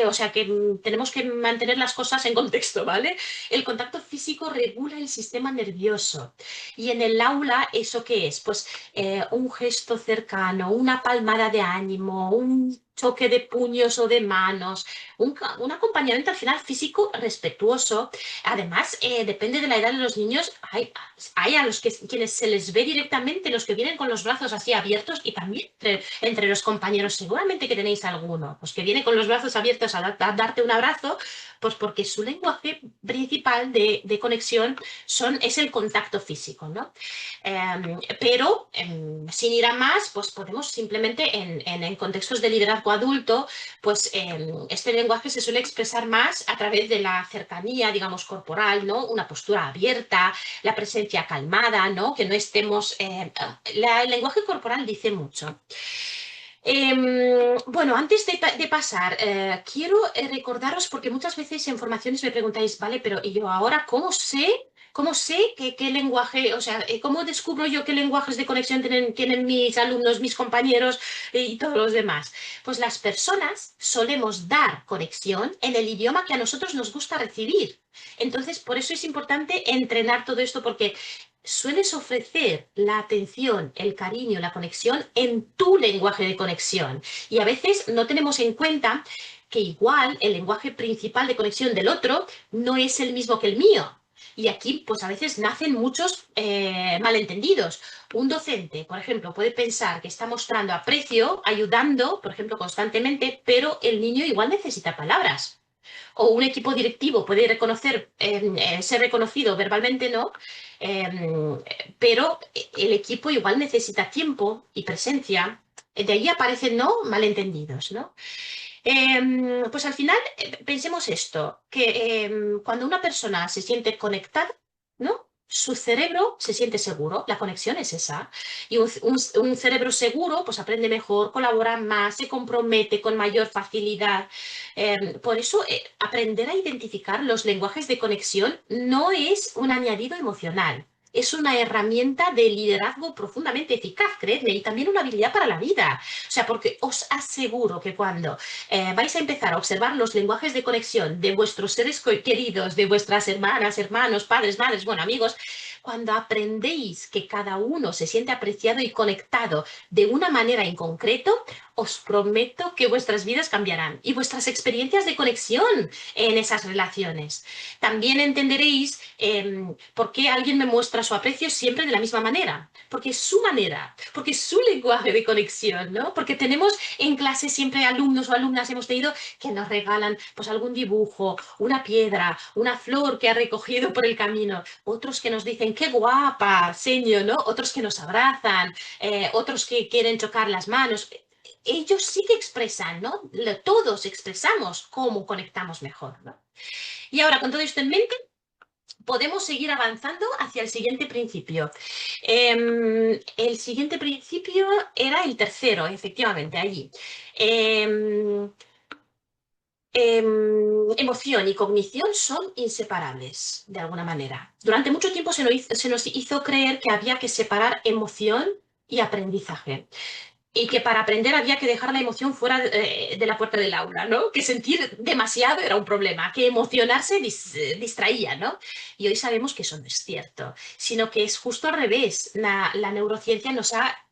[SPEAKER 2] o sea que tenemos que mantener las cosas en contexto, ¿vale? El contacto físico regula el sistema nervioso. Y en el aula, ¿eso qué es? Pues un gesto cercano, una palmada de ánimo, un choque de puños o de manos, un acompañamiento al final físico respetuoso. Además, depende de la edad de los niños, hay a los que quienes se les ve directamente, los que vienen con los brazos así abiertos, y también entre los compañeros seguramente que tenéis alguno, pues que viene con los brazos abiertos a darte un abrazo, pues porque su lenguaje principal de conexión es el contacto físico, ¿no? Pero sin ir a más, pues podemos simplemente en contextos de liderazgo adulto, pues este lenguaje se suele expresar más a través de la cercanía, digamos, corporal, ¿no? Una postura abierta, la presencia calmada, ¿no? Que no estemos... el lenguaje corporal dice mucho. Bueno, antes de pasar, quiero recordaros, porque muchas veces en formaciones me preguntáis, vale, pero ¿y yo ahora cómo sé qué lenguaje, o sea, cómo descubro yo qué lenguajes de conexión tienen mis alumnos, mis compañeros y todos los demás? Pues las personas solemos dar conexión en el idioma que a nosotros nos gusta recibir. Entonces, por eso es importante entrenar todo esto, porque sueles ofrecer la atención, el cariño, la conexión en tu lenguaje de conexión. Y a veces no tenemos en cuenta que igual el lenguaje principal de conexión del otro no es el mismo que el mío. Y aquí, pues a veces nacen muchos malentendidos. Un docente, por ejemplo, puede pensar que está mostrando aprecio, ayudando, por ejemplo, constantemente, pero el niño igual necesita palabras. O un equipo directivo puede ser reconocido verbalmente, ¿no? Pero el equipo igual necesita tiempo y presencia. De ahí aparecen, ¿no?, malentendidos, ¿no? Pues al final, pensemos esto, que cuando una persona se siente conectada, ¿no?, su cerebro se siente seguro, la conexión es esa. Y un cerebro seguro pues aprende mejor, colabora más, se compromete con mayor facilidad. Por eso, aprender a identificar los lenguajes de conexión no es un añadido emocional. Es una herramienta de liderazgo profundamente eficaz, creedme, y también una habilidad para la vida. O sea, porque os aseguro que cuando vais a empezar a observar los lenguajes de conexión de vuestros seres queridos, de vuestras hermanas, hermanos, padres, madres, bueno, amigos, cuando aprendéis que cada uno se siente apreciado y conectado de una manera en concreto, os prometo que vuestras vidas cambiarán y vuestras experiencias de conexión en esas relaciones. También entenderéis por qué alguien me muestra su aprecio siempre de la misma manera. Porque es su manera, porque es su lenguaje de conexión, ¿no? Porque tenemos en clase siempre alumnos o alumnas, hemos tenido, que nos regalan pues algún dibujo, una piedra, una flor que ha recogido por el camino. Otros que nos dicen, qué guapa, señor, ¿no? Otros que nos abrazan, otros que quieren chocar las manos. ellos sí que expresan, ¿no? Todos expresamos cómo conectamos mejor, ¿no? Y ahora, con todo esto en mente, podemos seguir avanzando hacia el siguiente principio. El siguiente principio era el tercero, efectivamente, allí. Eh, Emoción y cognición son inseparables, de alguna manera. Durante mucho tiempo se nos hizo creer que había que separar emoción y aprendizaje. Y que para aprender había que dejar la emoción fuera de la puerta del aula, ¿no? Que sentir demasiado era un problema, que emocionarse distraía, ¿no? Y hoy sabemos que eso no es cierto, sino que es justo al revés. La neurociencia nos ha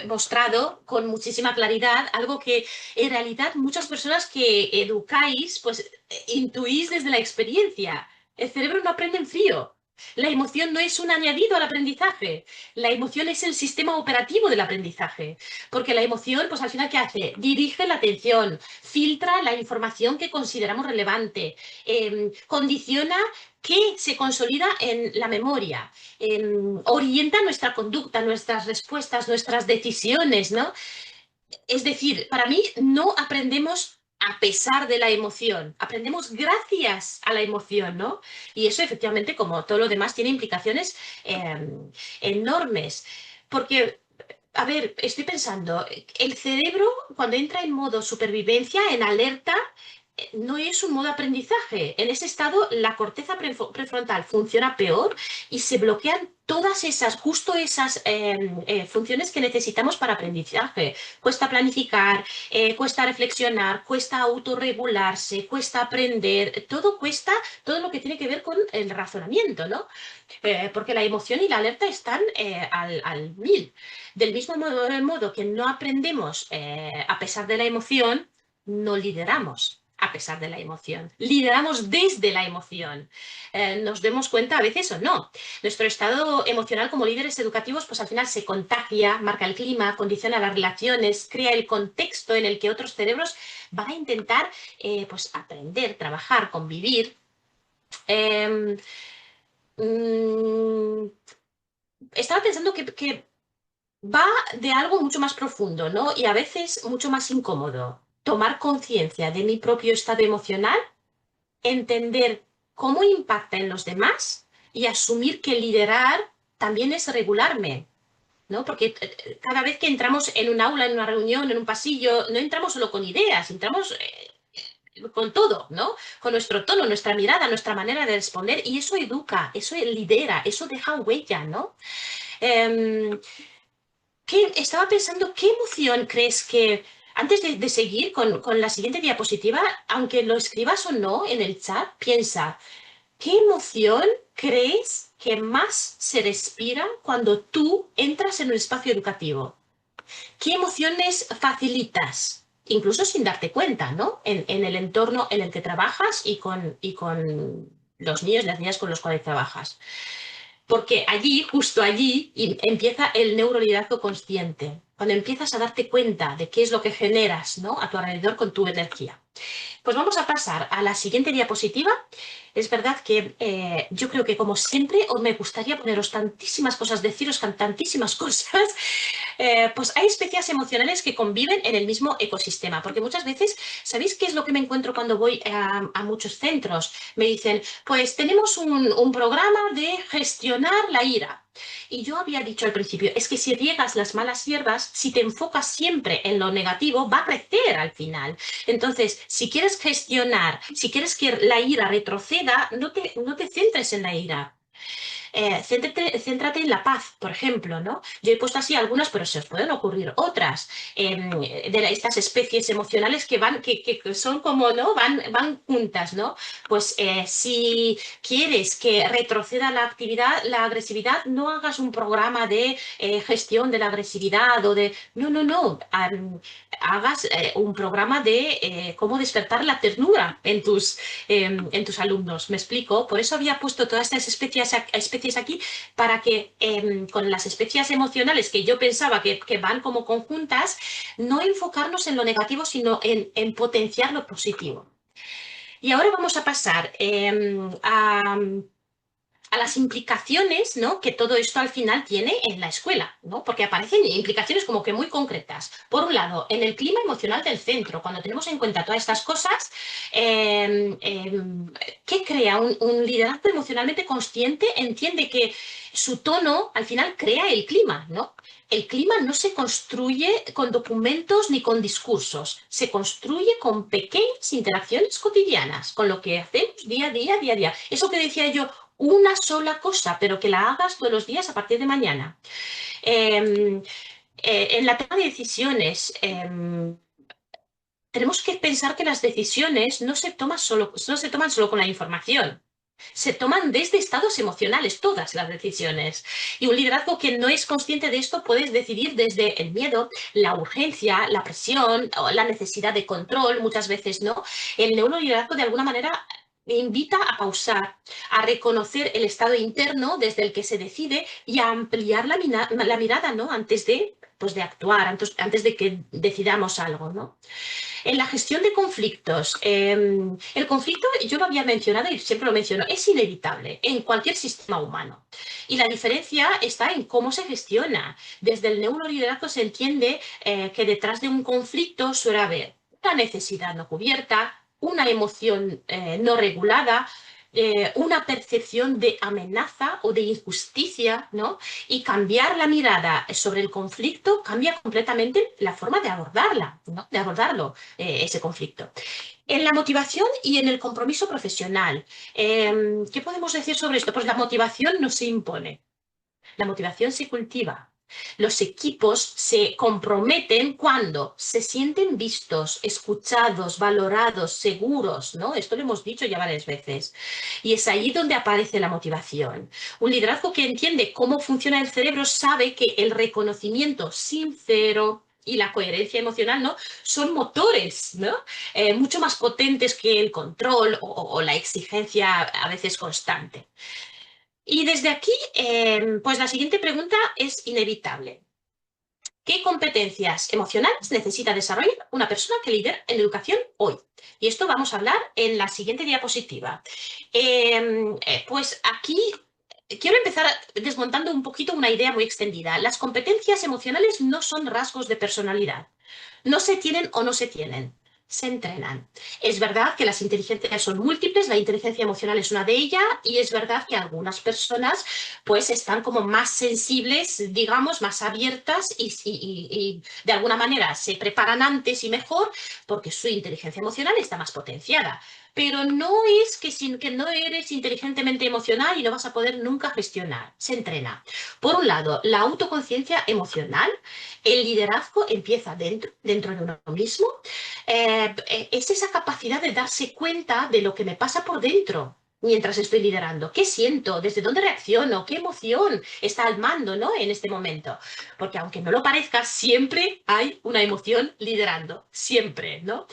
[SPEAKER 2] mostrado con muchísima claridad algo que en realidad muchas personas que educáis, pues intuís desde la experiencia. El cerebro no aprende en frío. La emoción no es un añadido al aprendizaje. La emoción es el sistema operativo del aprendizaje. Porque la emoción, pues al final, ¿qué hace? Dirige la atención, filtra la información que consideramos relevante, condiciona qué se consolida en la memoria, orienta nuestra conducta, nuestras respuestas, nuestras decisiones, ¿no? Es decir, para mí no aprendemos a pesar de la emoción, aprendemos gracias a la emoción, ¿no? Y eso efectivamente, como todo lo demás, tiene implicaciones enormes. Porque a ver, estoy pensando, el cerebro cuando entra en modo supervivencia, en alerta, no es un modo aprendizaje. En ese estado, la corteza prefrontal funciona peor y se bloquean todas esas, justo esas funciones que necesitamos para aprendizaje. Cuesta planificar, cuesta reflexionar, cuesta autorregularse, cuesta aprender, todo cuesta, todo lo que tiene que ver con el razonamiento, ¿no? Porque la emoción y la alerta están al mil. Del mismo modo que no aprendemos a pesar de la emoción, no lideramos a pesar de la emoción. Lideramos desde la emoción. Nos demos cuenta a veces o no. Nuestro estado emocional como líderes educativos, pues al final se contagia, marca el clima, condiciona las relaciones, crea el contexto en el que otros cerebros van a intentar pues aprender, trabajar, convivir. Eh, mm, Estaba pensando que va de algo mucho más profundo, ¿no? Y a veces mucho más incómodo. Tomar conciencia de mi propio estado emocional, entender cómo impacta en los demás y asumir que liderar también es regularme, ¿no? Porque cada vez que entramos en un aula, en una reunión, en un pasillo, no entramos solo con ideas, entramos con todo, ¿no? Con nuestro tono, nuestra mirada, nuestra manera de responder y eso educa, eso lidera, eso deja huella, ¿no? Eh, Estaba pensando, ¿qué emoción crees que, antes de seguir con la siguiente diapositiva, aunque lo escribas o no en el chat, piensa, ¿qué emoción crees que más se respira cuando tú entras en un espacio educativo? ¿Qué emociones facilitas? Incluso sin darte cuenta, ¿no? En el entorno en el que trabajas y con los niños y las niñas con los cuales trabajas. Porque allí, justo allí, empieza el neuroliderazgo consciente. Cuando empiezas a darte cuenta de qué es lo que generas, ¿no? A tu alrededor con tu energía. Pues vamos a pasar a la siguiente diapositiva. Es verdad que yo creo que, como siempre, os me gustaría poneros tantísimas cosas, deciros tantísimas cosas. Pues hay especies emocionales que conviven en el mismo ecosistema, porque muchas veces, ¿sabéis qué es lo que me encuentro cuando voy a muchos centros? Me dicen, pues tenemos un programa de gestionar la ira. Y yo había dicho al principio, es que si riegas las malas hierbas, si te enfocas siempre en lo negativo, va a crecer al final. Entonces, si quieres gestionar, si quieres que la ira retroceda, no te centres en la ira. Céntrate en la paz, por ejemplo, ¿no? Yo he puesto así algunas, pero se os pueden ocurrir otras estas especies emocionales que son como, ¿no? Van juntas, ¿no? Pues si quieres que retroceda la actividad, la agresividad, no hagas un programa de gestión de la agresividad o de... No, no, no. Hagas un programa de cómo despertar la ternura en tus alumnos. ¿Me explico? Por eso había puesto todas estas especies aquí para que con las especies emocionales que yo pensaba que van como conjuntas, no enfocarnos en lo negativo, sino en potenciar lo positivo. Y ahora vamos a pasar a las implicaciones, ¿no?, que todo esto al final tiene en la escuela, ¿no? Porque aparecen implicaciones como que muy concretas. Por un lado, en el clima emocional del centro, cuando tenemos en cuenta todas estas cosas, ¿qué crea? Un liderazgo emocionalmente consciente entiende que su tono al final crea el clima, ¿no? El clima no se construye con documentos ni con discursos, se construye con pequeñas interacciones cotidianas, con lo que hacemos día a día, día a día. Eso que decía yo, una sola cosa, pero que la hagas todos los días a partir de mañana. Eh, en la toma de decisiones, tenemos que pensar que las decisiones no se toman solo con la información. Se toman desde estados emocionales todas las decisiones. Y un liderazgo que no es consciente de esto puede decidir desde el miedo, la urgencia, la presión o la necesidad de control, muchas veces no. El neuroliderazgo de alguna manera invita a pausar, a reconocer el estado interno desde el que se decide y a ampliar la mirada, ¿no?, antes de, pues, de actuar, antes de que decidamos algo, ¿no? En la gestión de conflictos, el conflicto, yo lo había mencionado y siempre lo menciono, es inevitable en cualquier sistema humano. Y la diferencia está en cómo se gestiona. Desde el neuroliderazgo se entiende que detrás de un conflicto suele haber una necesidad no cubierta, una emoción no regulada, una percepción de amenaza o de injusticia, ¿no? Y cambiar la mirada sobre el conflicto cambia completamente la forma de abordarla, ¿no?, de abordarlo, ese conflicto. En la motivación y en el compromiso profesional, ¿qué podemos decir sobre esto? Pues la motivación no se impone, la motivación se cultiva. Los equipos se comprometen cuando se sienten vistos, escuchados, valorados, seguros, ¿no? Esto lo hemos dicho ya varias veces. Y es ahí donde aparece la motivación. Un liderazgo que entiende cómo funciona el cerebro sabe que el reconocimiento sincero y la coherencia emocional, ¿no?, son motores, ¿no?, mucho más potentes que el control o la exigencia a veces constante. Y desde aquí, pues la siguiente pregunta es inevitable. ¿Qué competencias emocionales necesita desarrollar una persona que lidera en educación hoy? Y esto vamos a hablar en la siguiente diapositiva. Pues aquí quiero empezar desmontando un poquito una idea muy extendida. Las competencias emocionales no son rasgos de personalidad. No se tienen o no se tienen, se entrenan. Es verdad que las inteligencias son múltiples, la inteligencia emocional es una de ellas, y es verdad que algunas personas pues están como más sensibles, digamos, más abiertas y de alguna manera se preparan antes y mejor porque su inteligencia emocional está más potenciada. Pero no es que no eres inteligentemente emocional y no vas a poder nunca gestionar. Se entrena. Por un lado, la autoconciencia emocional, el liderazgo empieza dentro de uno mismo. Es esa capacidad de darse cuenta de lo que me pasa por dentro mientras estoy liderando. ¿Qué siento? ¿Desde dónde reacciono? ¿Qué emoción está al mando, ¿no?, en este momento? Porque aunque no lo parezca, siempre hay una emoción liderando. Siempre, ¿no?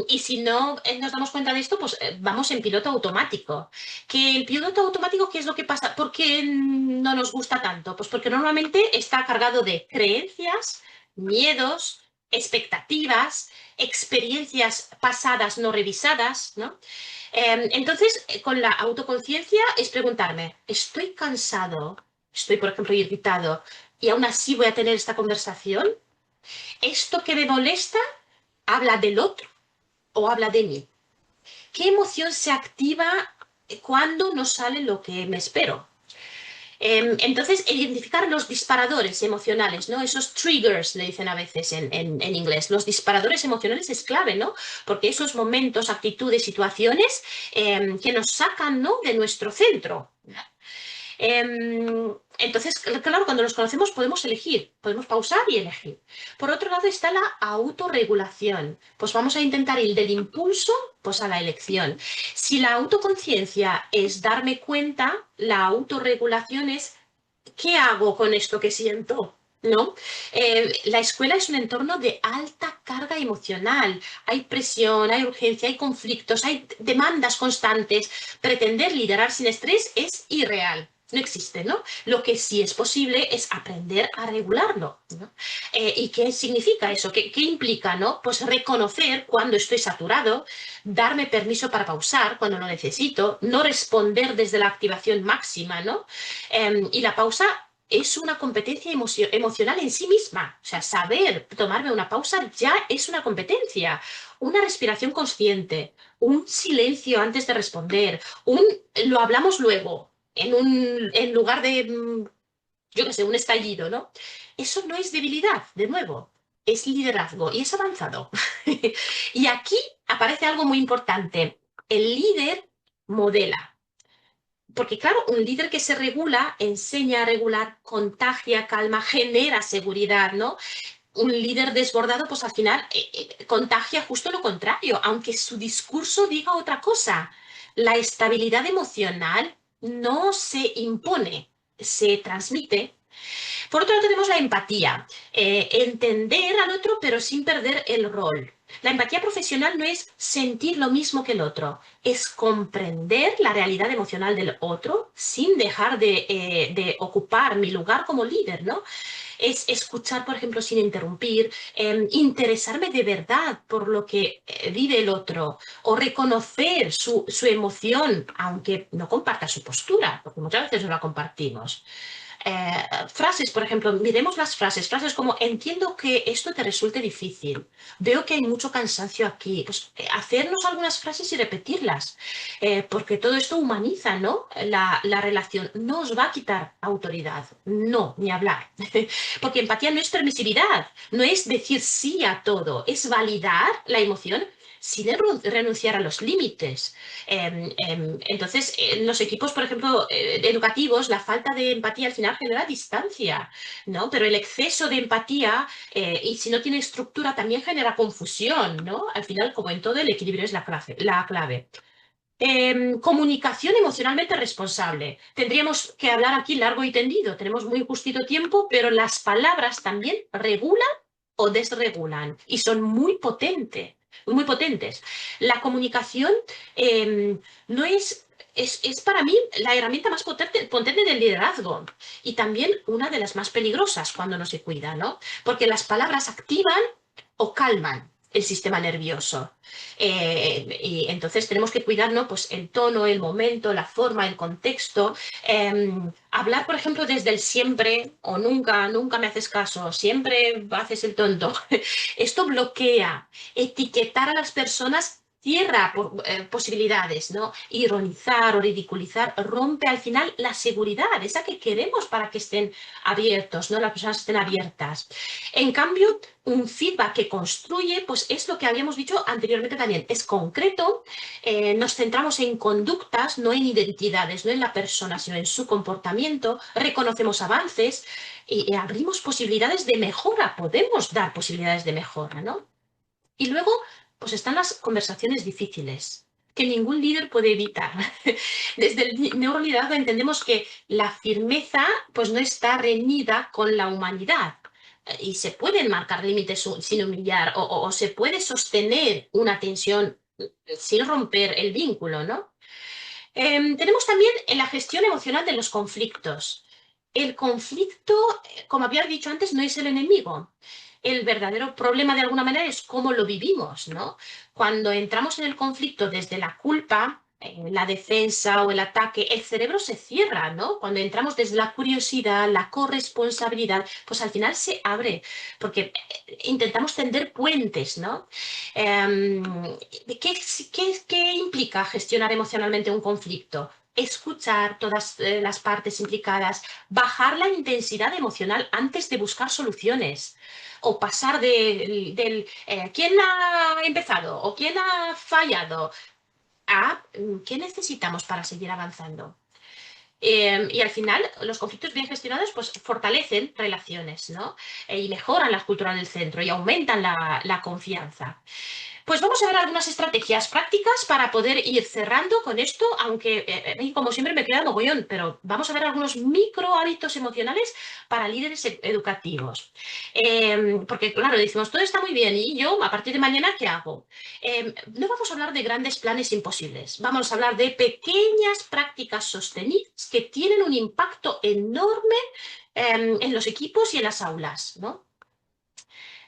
[SPEAKER 2] Y si no nos damos cuenta de esto, pues vamos en piloto automático. ¿Que el piloto automático qué es lo que pasa? ¿Por qué no nos gusta tanto? Pues porque normalmente está cargado de creencias, miedos, expectativas, experiencias pasadas no revisadas, ¿no? Entonces, con la autoconciencia es preguntarme, ¿estoy cansado? Estoy, por ejemplo, irritado y aún así voy a tener esta conversación. ¿Esto que me molesta habla del otro o habla de mí? ¿Qué emoción se activa cuando no sale lo que me espero? Entonces, identificar los disparadores emocionales, ¿no? Esos triggers, le dicen a veces en inglés. Los disparadores emocionales es clave, ¿no? Porque esos momentos, actitudes, situaciones que nos sacan, ¿no?, de nuestro centro. Entonces, claro, cuando los conocemos podemos elegir, podemos pausar y elegir. Por otro lado está la autorregulación. Pues vamos a intentar ir del impulso pues a la elección. Si la autoconciencia es darme cuenta, la autorregulación es ¿qué hago con esto que siento? ¿No? La escuela es un entorno de alta carga emocional. Hay presión, hay urgencia, hay conflictos, hay demandas constantes. Pretender liderar sin estrés es irreal. no existe, ¿no? Lo que sí es posible es aprender a regularlo, ¿no? ¿Y qué significa eso? ¿Qué implica, no? Pues reconocer cuando estoy saturado, darme permiso para pausar cuando lo necesito, no responder desde la activación máxima, ¿no? Y la pausa es una competencia emocional en sí misma. O sea, saber tomarme una pausa ya es una competencia. Una respiración consciente, un silencio antes de responder, un lo hablamos luego, en lugar de, yo qué sé, un estallido, ¿no? Eso no es debilidad, de nuevo, es liderazgo y es avanzado. Y aquí aparece algo muy importante. El líder modela. Porque claro, un líder que se regula, enseña a regular, contagia, calma, genera seguridad, ¿no? Un líder desbordado, pues al final contagia justo lo contrario, aunque su discurso diga otra cosa. La estabilidad emocional no se impone, se transmite. Por otro lado, tenemos la empatía, entender al otro pero sin perder el rol. La empatía profesional no es sentir lo mismo que el otro, es comprender la realidad emocional del otro sin dejar de ocupar mi lugar como líder, ¿no? Es escuchar, por ejemplo, sin interrumpir, interesarme de verdad por lo que vive el otro o reconocer su emoción, aunque no comparta su postura, porque muchas veces no la compartimos. Frases, por ejemplo, miremos las frases como entiendo que esto te resulte difícil, veo que hay mucho cansancio aquí, pues hacernos algunas frases y repetirlas, porque todo esto humaniza, ¿no? La relación, no os va a quitar autoridad, no, ni hablar, porque empatía no es permisividad, no es decir sí a todo, es validar la emoción sin renunciar a los límites. Entonces, en los equipos, por ejemplo, educativos, la falta de empatía al final genera distancia, ¿no? Pero el exceso de empatía, y si no tiene estructura, también genera confusión, ¿no? Al final, como en todo, el equilibrio es la clave. Comunicación emocionalmente responsable. Tendríamos que hablar aquí largo y tendido. Tenemos muy justito tiempo, pero las palabras también regulan o desregulan y son muy potentes. La comunicación no es para mí la herramienta más potente del liderazgo y también una de las más peligrosas cuando no se cuida, ¿no? Porque las palabras activan o calman el sistema nervioso. Y entonces tenemos que cuidarnos pues, el tono, el momento, la forma, el contexto. Hablar, por ejemplo, desde el siempre o nunca, nunca me haces caso, siempre haces el tonto. Esto bloquea. Etiquetar a las personas cierra posibilidades, ¿no? Ironizar o ridiculizar rompe al final la seguridad, esa que queremos para que estén abiertos, ¿no? Las personas estén abiertas. En cambio, un feedback que construye, pues es lo que habíamos dicho anteriormente también, es concreto, nos centramos en conductas, no en identidades, no en la persona, sino en su comportamiento, reconocemos avances y abrimos posibilidades de mejora, podemos dar posibilidades de mejora, ¿no? Y luego, pues están las conversaciones difíciles, que ningún líder puede evitar. Desde el neuroliderazgo entendemos que la firmeza pues no está reñida con la humanidad. Y se pueden marcar límites sin humillar o se puede sostener una tensión sin romper el vínculo, ¿no? Tenemos también en la gestión emocional de los conflictos. El conflicto, como había dicho antes, no es el enemigo. El verdadero problema de alguna manera es cómo lo vivimos, ¿no? Cuando entramos en el conflicto desde la culpa, la defensa o el ataque, el cerebro se cierra, ¿no? Cuando entramos desde la curiosidad, la corresponsabilidad, pues al final se abre, porque intentamos tender puentes, ¿no? ¿Qué implica gestionar emocionalmente un conflicto? Escuchar todas las partes implicadas, bajar la intensidad emocional antes de buscar soluciones o pasar del quién ha empezado o quién ha fallado a qué necesitamos para seguir avanzando. Y al final, los conflictos bien gestionados pues, fortalecen relaciones, ¿no? Y mejoran la cultura del centro y aumentan la confianza. Pues vamos a ver algunas estrategias prácticas para poder ir cerrando con esto, aunque como siempre me queda mogollón, pero vamos a ver algunos micro hábitos emocionales para líderes educativos. Porque claro, decimos, todo está muy bien y yo a partir de mañana, ¿qué hago? No vamos a hablar de grandes planes imposibles, vamos a hablar de pequeñas prácticas sostenidas que tienen un impacto enorme en los equipos y en las aulas, ¿no?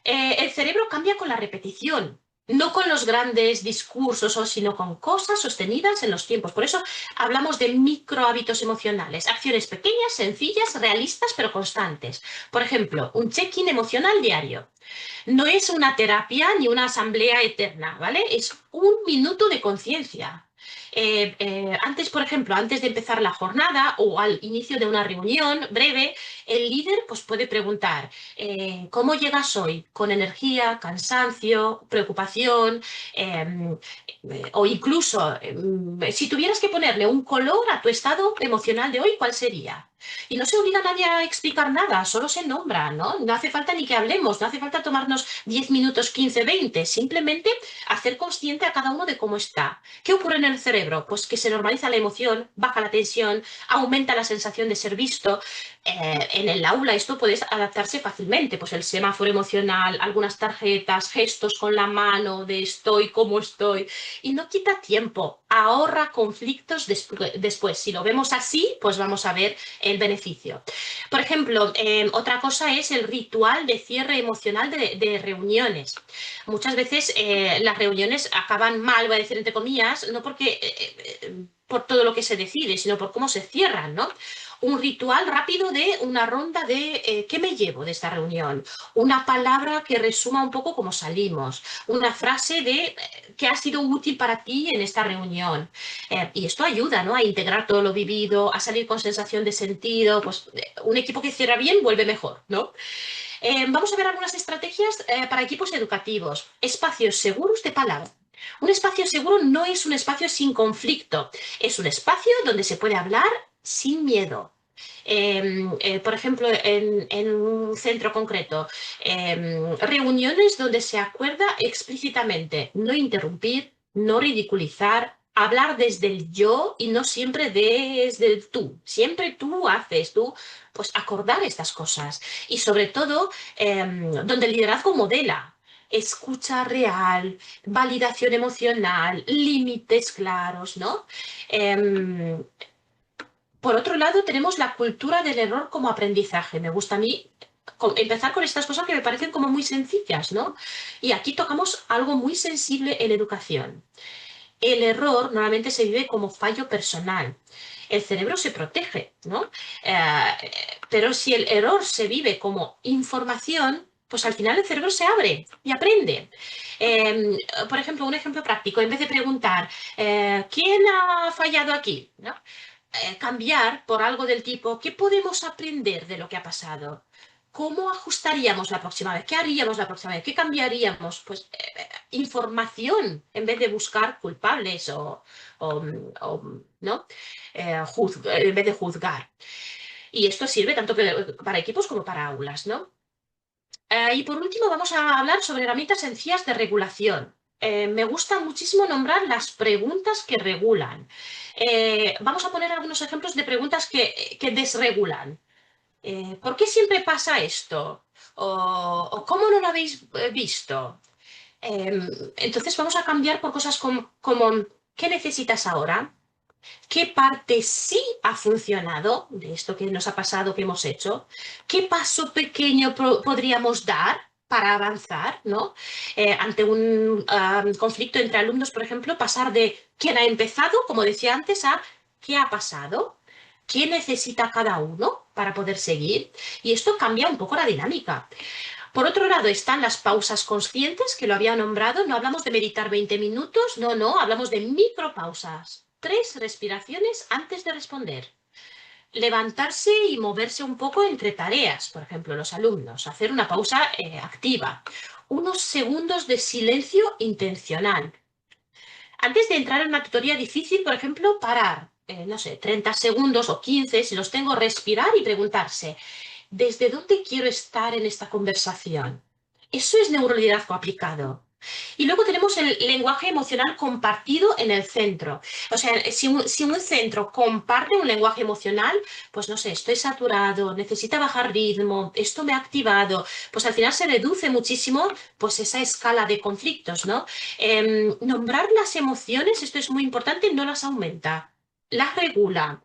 [SPEAKER 2] El cerebro cambia con la repetición, no con los grandes discursos, sino con cosas sostenidas en los tiempos. Por eso hablamos de micro hábitos emocionales, acciones pequeñas, sencillas, realistas, pero constantes. Por ejemplo, un check-in emocional diario. No es una terapia ni una asamblea eterna, ¿vale? Es un minuto de conciencia. Antes, por ejemplo, antes de empezar la jornada o al inicio de una reunión breve, el líder pues, puede preguntar, ¿cómo llegas hoy? ¿Con energía, cansancio, preocupación? O incluso, si tuvieras que ponerle un color a tu estado emocional de hoy, ¿cuál sería? Y no se obliga a nadie a explicar nada, solo se nombra, ¿no? No hace falta ni que hablemos, no hace falta tomarnos 10 minutos, 15, 20, simplemente hacer consciente a cada uno de cómo está. ¿Qué ocurre en el cerebro? Pues que se normaliza la emoción, baja la tensión, aumenta la sensación de ser visto. En el aula esto puede adaptarse fácilmente, pues el semáforo emocional, algunas tarjetas, gestos con la mano de estoy, cómo estoy, y no quita tiempo, ahorra conflictos después. Si lo vemos así, pues vamos a ver el beneficio. Por ejemplo, otra cosa es el ritual de cierre emocional de reuniones. Muchas veces las reuniones acaban mal, voy a decir entre comillas, no porque por todo lo que se decide, sino por cómo se cierran, ¿no? Un ritual rápido de una ronda de ¿qué me llevo de esta reunión? Una palabra que resuma un poco cómo salimos, una frase de ¿qué ha sido útil para ti en esta reunión? Y esto ayuda, ¿no? A integrar todo lo vivido, a salir con sensación de sentido, pues un equipo que cierra bien vuelve mejor, ¿no? Vamos a ver algunas estrategias para equipos educativos. Espacios seguros de palabra. Un espacio seguro no es un espacio sin conflicto, es un espacio donde se puede hablar sin miedo. Por ejemplo, en un centro concreto, reuniones donde se acuerda explícitamente no interrumpir, no ridiculizar, hablar desde el yo y no siempre desde el tú. Siempre tú haces, tú, pues acordar estas cosas. Y sobre todo, donde el liderazgo modela. Escucha real, validación emocional, límites claros, ¿no? Eh, por otro lado, tenemos la cultura del error como aprendizaje. Me gusta a mí empezar con estas cosas que me parecen como muy sencillas, ¿no? Y aquí tocamos algo muy sensible en educación. El error normalmente se vive como fallo personal. El cerebro se protege, ¿no? Pero si el error se vive como información, pues al final el cerebro se abre y aprende. Por ejemplo, un ejemplo práctico, en vez de preguntar, ¿quién ha fallado aquí? ¿No? Cambiar por algo del tipo, ¿qué podemos aprender de lo que ha pasado? ¿Cómo ajustaríamos la próxima vez? ¿Qué haríamos la próxima vez? ¿Qué cambiaríamos? Pues información en vez de buscar culpables ¿no? En vez de juzgar. Y esto sirve tanto para equipos como para aulas, ¿no? Y por último vamos a hablar sobre herramientas sencillas de regulación. Me gusta muchísimo nombrar las preguntas que regulan. Vamos a poner algunos ejemplos de preguntas que desregulan. ¿Por qué siempre pasa esto? ¿O cómo no lo habéis visto? Entonces vamos a cambiar por cosas como ¿qué necesitas ahora? ¿Qué parte sí ha funcionado de esto que nos ha pasado, que hemos hecho? ¿Qué paso pequeño podríamos dar para avanzar, ¿no? Ante un conflicto entre alumnos, por ejemplo, pasar de quién ha empezado, como decía antes, a qué ha pasado, qué necesita cada uno para poder seguir. Y esto cambia un poco la dinámica. Por otro lado están las pausas conscientes, que lo había nombrado. No hablamos de meditar 20 minutos, no, hablamos de micropausas. 3 respiraciones antes de responder. Levantarse y moverse un poco entre tareas, por ejemplo, los alumnos. Hacer una pausa activa. Unos segundos de silencio intencional. Antes de entrar en una tutoría difícil, por ejemplo, parar, no sé, 30 segundos o 15, si los tengo, respirar y preguntarse, ¿desde dónde quiero estar en esta conversación? Eso es neuroliderazgo aplicado. Y luego tenemos el lenguaje emocional compartido en el centro. O sea, si un centro comparte un lenguaje emocional, pues no sé, estoy saturado, necesita bajar ritmo, esto me ha activado, pues al final se reduce muchísimo pues esa escala de conflictos, ¿no? Nombrar las emociones, esto es muy importante, no las aumenta, las regula.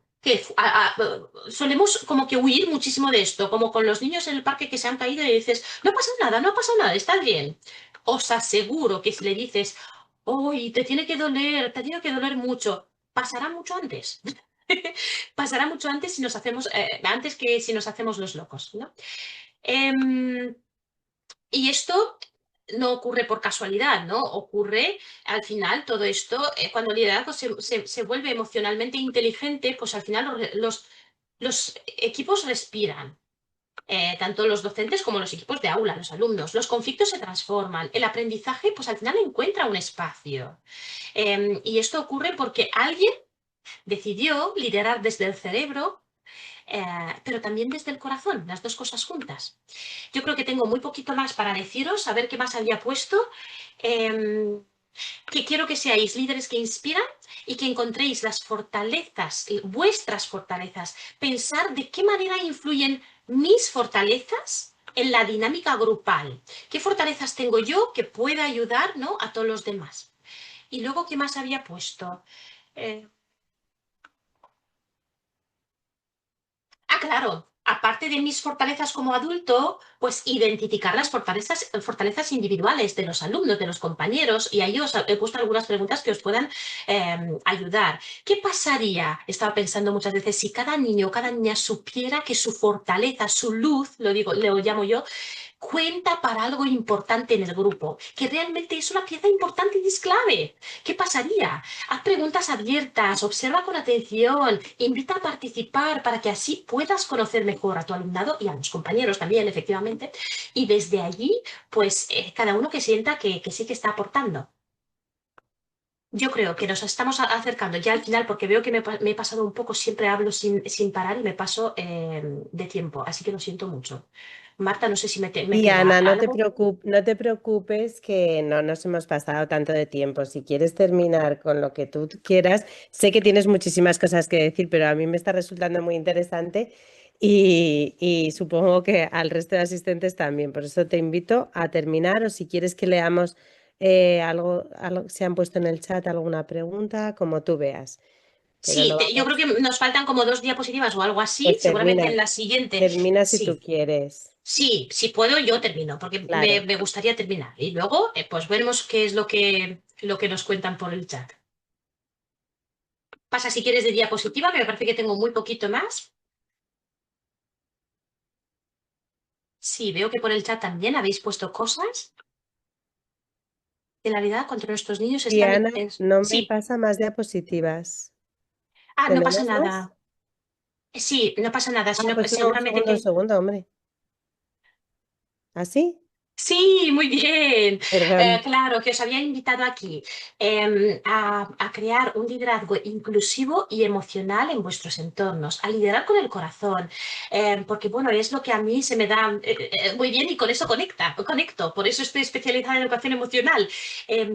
[SPEAKER 2] Solemos como que huir muchísimo de esto, como con los niños en el parque que se han caído y dices, no pasa nada, no pasa nada, estás bien. Os aseguro que si le dices, hoy te tiene que doler mucho, pasará mucho antes. Pasará mucho antes si nos hacemos, antes que si nos hacemos los locos, ¿no? Em, y esto no ocurre por casualidad, ¿no? Ocurre al final todo esto, cuando el liderazgo se vuelve emocionalmente inteligente, pues al final los equipos respiran, tanto los docentes como los equipos de aula, los alumnos. Los conflictos se transforman. El aprendizaje, pues al final encuentra un espacio. Y esto ocurre porque alguien decidió liderar desde el cerebro, pero también desde el corazón, las dos cosas juntas. Yo creo que tengo muy poquito más para deciros, a ver qué más había puesto. Eh, que quiero que seáis líderes que inspiran y que encontréis las fortalezas, vuestras fortalezas. Pensar de qué manera influyen mis fortalezas en la dinámica grupal. ¿Qué fortalezas tengo yo que pueda ayudar, ¿no?, a todos los demás? Y luego, ¿qué más había puesto? Eh, claro. Aparte de mis fortalezas como adulto, pues identificar las fortalezas individuales de los alumnos, de los compañeros, y ahí os he puesto algunas preguntas que os puedan ayudar. ¿Qué pasaría, estaba pensando muchas veces, si cada niño o cada niña supiera que su fortaleza, su luz, lo digo, lo llamo yo, cuenta para algo importante en el grupo, que realmente es una pieza importante y es clave? ¿Qué pasaría? Haz preguntas abiertas, observa con atención, invita a participar para que así puedas conocer mejor a tu alumnado y a los compañeros también, efectivamente, y desde allí, pues cada uno que sienta que sí que está aportando. Yo creo que nos estamos acercando ya al final porque veo que me he pasado un poco, siempre hablo sin parar y me paso de tiempo, así que lo siento mucho. Marta, no sé si me
[SPEAKER 1] Y
[SPEAKER 2] queda
[SPEAKER 1] Ana,
[SPEAKER 2] algo.
[SPEAKER 1] no te preocupes que no nos hemos pasado tanto de tiempo. Si quieres terminar con lo que tú quieras, sé que tienes muchísimas cosas que decir, pero a mí me está resultando muy interesante y supongo que al resto de asistentes también. Por eso te invito a terminar o si quieres que leamos algo, se han puesto en el chat alguna pregunta, como tú veas. Pero
[SPEAKER 2] Sí,
[SPEAKER 1] lo
[SPEAKER 2] yo creo
[SPEAKER 1] vamos,
[SPEAKER 2] que nos faltan como 2 diapositivas o algo así,
[SPEAKER 1] pues
[SPEAKER 2] seguramente en
[SPEAKER 1] termina,
[SPEAKER 2] la siguiente.
[SPEAKER 1] termina si tú
[SPEAKER 2] Sí.
[SPEAKER 1] quieres.
[SPEAKER 2] Sí, si puedo, yo termino, porque me,
[SPEAKER 1] Claro.
[SPEAKER 2] me gustaría terminar. Y luego, pues veremos qué es lo que nos cuentan por el chat. Pasa si quieres de diapositiva, que me parece que tengo muy poquito más. Sí, veo que por el chat también habéis puesto cosas. En realidad, contra nuestros niños
[SPEAKER 1] Y
[SPEAKER 2] están
[SPEAKER 1] Ana, no me
[SPEAKER 2] Sí.
[SPEAKER 1] pasa más diapositivas.
[SPEAKER 2] No pasa
[SPEAKER 1] ¿Tenemos
[SPEAKER 2] nada.
[SPEAKER 1] más?
[SPEAKER 2] Sí, no pasa nada,
[SPEAKER 1] Ah,
[SPEAKER 2] sino
[SPEAKER 1] pues no,
[SPEAKER 2] seguramente
[SPEAKER 1] un
[SPEAKER 2] que...
[SPEAKER 1] segundo, hombre. ¿Así?
[SPEAKER 2] Sí, muy bien.
[SPEAKER 1] Perdón.
[SPEAKER 2] Claro, que os había invitado aquí a crear un liderazgo inclusivo y emocional en vuestros entornos, a liderar con el corazón, porque bueno, es lo que a mí se me da muy bien y con eso conecto, por eso estoy especializada en educación emocional.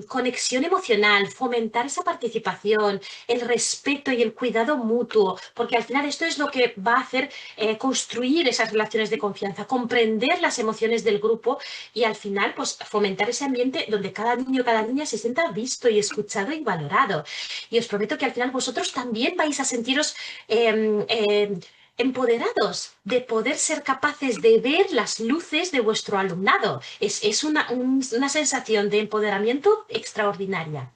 [SPEAKER 2] Conexión emocional, fomentar esa participación, el respeto y el cuidado mutuo, porque al final esto es lo que va a hacer construir esas relaciones de confianza, comprender las emociones del grupo y al final, pues fomentar ese ambiente donde cada niño o cada niña se sienta visto y escuchado y valorado. Y os prometo que al final vosotros también vais a sentiros empoderados de poder ser capaces de ver las luces de vuestro alumnado. Es una sensación de empoderamiento extraordinaria.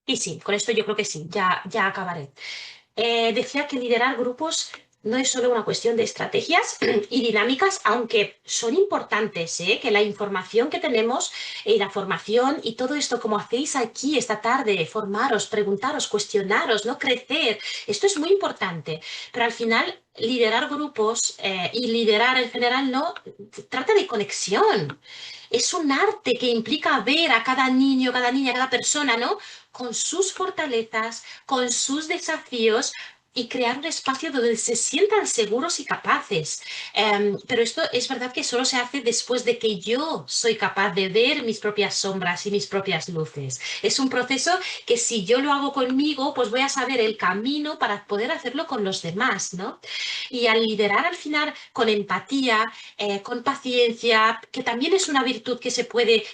[SPEAKER 2] Y sí, con esto yo creo que sí, ya acabaré. Decía que liderar grupos no es solo una cuestión de estrategias y dinámicas, aunque son importantes, ¿eh? Que la información que tenemos y la formación y todo esto, como hacéis aquí esta tarde, formaros, preguntaros, cuestionaros, no crecer, esto es muy importante. Pero al final, liderar grupos y liderar en general no trata de conexión. Es un arte que implica ver a cada niño, cada niña, cada persona, ¿no? Con sus fortalezas, con sus desafíos y crear un espacio donde se sientan seguros y capaces. Pero esto es verdad que solo se hace después de que yo soy capaz de ver mis propias sombras y mis propias luces. Es un proceso que si yo lo hago conmigo, pues voy a saber el camino para poder hacerlo con los demás, ¿no? Y al liderar al final con empatía, con paciencia, que también es una virtud que se puede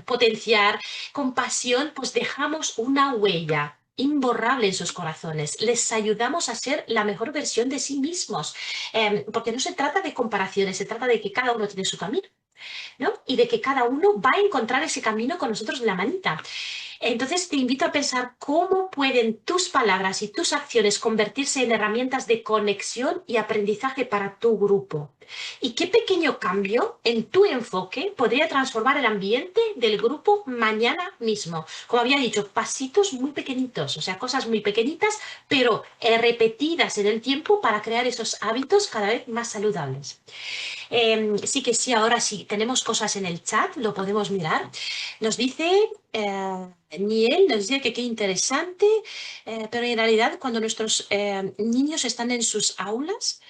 [SPEAKER 2] potenciar, con pasión, pues dejamos una huella imborrable en sus corazones. Les ayudamos a ser la mejor versión de sí mismos, porque no se trata de comparaciones, se trata de que cada uno tiene su camino, ¿no? Y de que cada uno va a encontrar ese camino con nosotros en la manita. Entonces te invito a pensar cómo pueden tus palabras y tus acciones convertirse en herramientas de conexión y aprendizaje para tu grupo. Y qué pequeño cambio en tu enfoque podría transformar el ambiente del grupo mañana mismo. Como había dicho, pasitos muy pequeñitos, o sea, cosas muy pequeñitas, pero repetidas en el tiempo para crear esos hábitos cada vez más saludables. Sí que sí, ahora sí, tenemos cosas en el chat, lo podemos mirar. Nos dice, Niel, nos dice que qué interesante, pero en realidad cuando nuestros niños están en sus aulas,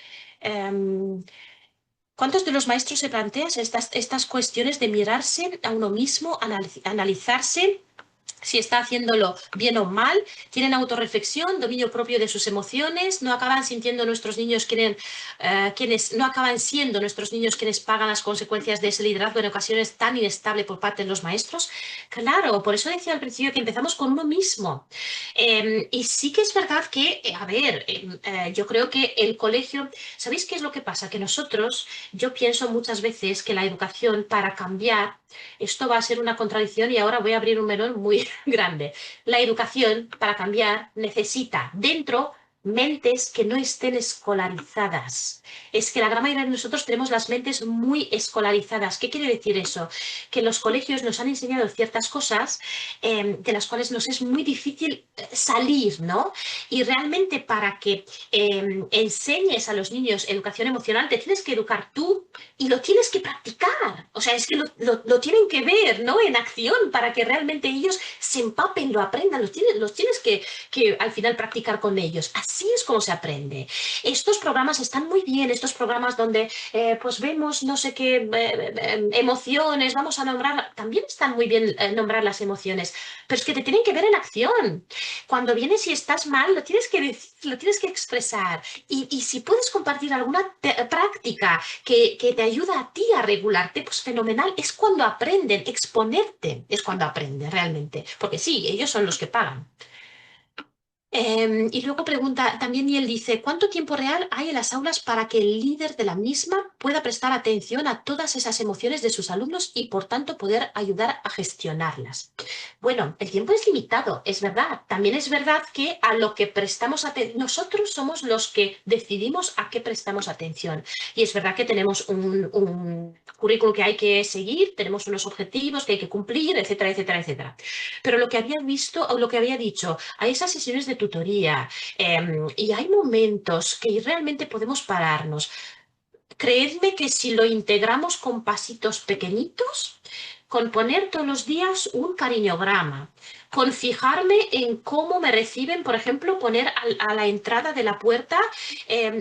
[SPEAKER 2] ¿cuántos de los maestros se plantean estas cuestiones de mirarse a uno mismo, analizarse? Si está haciéndolo bien o mal, tienen autorreflexión, dominio propio de sus emociones, no acaban sintiendo nuestros niños quienes no acaban siendo nuestros niños quienes pagan las consecuencias de ese liderazgo en ocasiones tan inestable por parte de los maestros. Claro, por eso decía al principio que empezamos con uno mismo. Y sí que es verdad que, a ver, yo creo que el colegio, ¿sabéis qué es lo que pasa? Que nosotros, yo pienso muchas veces que la educación para cambiar, esto va a ser una contradicción y ahora voy a abrir un melón muy grande. La educación, para cambiar, necesita dentro mentes que no estén escolarizadas. Es que la gran mayoría de nosotros tenemos las mentes muy escolarizadas. ¿Qué quiere decir eso? Que los colegios nos han enseñado ciertas cosas de las cuales nos es muy difícil salir, ¿no? Y realmente para que enseñes a los niños educación emocional, te tienes que educar tú y lo tienes que practicar. O sea, es que lo tienen que ver, ¿no? En acción para que realmente ellos se empapen, lo aprendan, los tienes que al final practicar con ellos. Así es como se aprende. Estos programas están muy bien, estos programas donde pues vemos no sé qué emociones, vamos a nombrar, también están muy bien nombrar las emociones, pero es que te tienen que ver en acción. Cuando vienes y estás mal, lo tienes que decir, lo tienes que expresar. Y si puedes compartir alguna práctica que te ayuda a ti a regularte, pues fenomenal. Es cuando aprenden, exponerte es cuando aprenden realmente. Porque sí, ellos son los que pagan. Y luego pregunta, también y él dice, ¿cuánto tiempo real hay en las aulas para que el líder de la misma pueda prestar atención a todas esas emociones de sus alumnos y por tanto poder ayudar a gestionarlas? Bueno, el tiempo es limitado, es verdad. También es verdad que a lo que prestamos atención, nosotros somos los que decidimos a qué prestamos atención. Y es verdad que tenemos un currículum que hay que seguir, tenemos unos objetivos que hay que cumplir, etcétera, etcétera, etcétera. Pero lo que había visto o lo que había dicho, hay esas sesiones de tutoría y hay momentos que realmente podemos pararnos. Creedme que si lo integramos con pasitos pequeñitos, con poner todos los días un cariñograma, con fijarme en cómo me reciben, por ejemplo, poner a la entrada de la puerta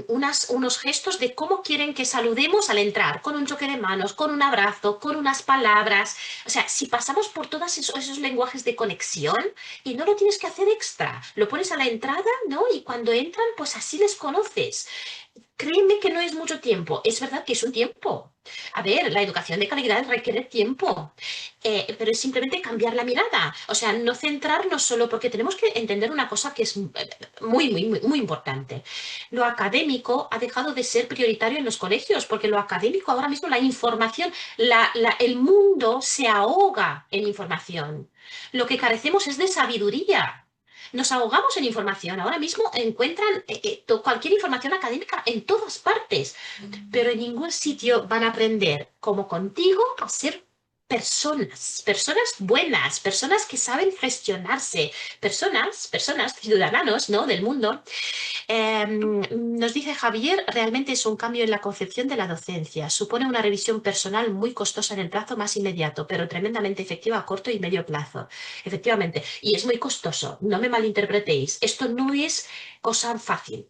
[SPEAKER 2] unos gestos de cómo quieren que saludemos al entrar, con un choque de manos, con un abrazo, con unas palabras. O sea, si pasamos por todos esos lenguajes de conexión y no lo tienes que hacer extra, lo pones a la entrada, ¿no? Y cuando entran, pues así les conoces. Créeme que no es mucho tiempo. Es verdad que es un tiempo. A ver, la educación de calidad requiere tiempo, pero es simplemente cambiar la mirada. O sea, no centrarnos solo porque tenemos que entender una cosa que es muy, muy, muy, muy importante. Lo académico ha dejado de ser prioritario en los colegios porque lo académico ahora mismo, la información, el mundo se ahoga en información. Lo que carecemos es de sabiduría. Nos ahogamos en información. Ahora mismo encuentran cualquier información académica en todas partes, pero en ningún sitio van a aprender, como contigo, a ser personas buenas, personas que saben gestionarse, personas, ciudadanos, ¿no? Del mundo Nos dice Javier, realmente es un cambio en la concepción de la docencia. Supone una revisión personal muy costosa en el plazo más inmediato, pero tremendamente efectiva a corto y medio plazo. Efectivamente, y es muy costoso. No me malinterpretéis. Esto no es cosa fácil.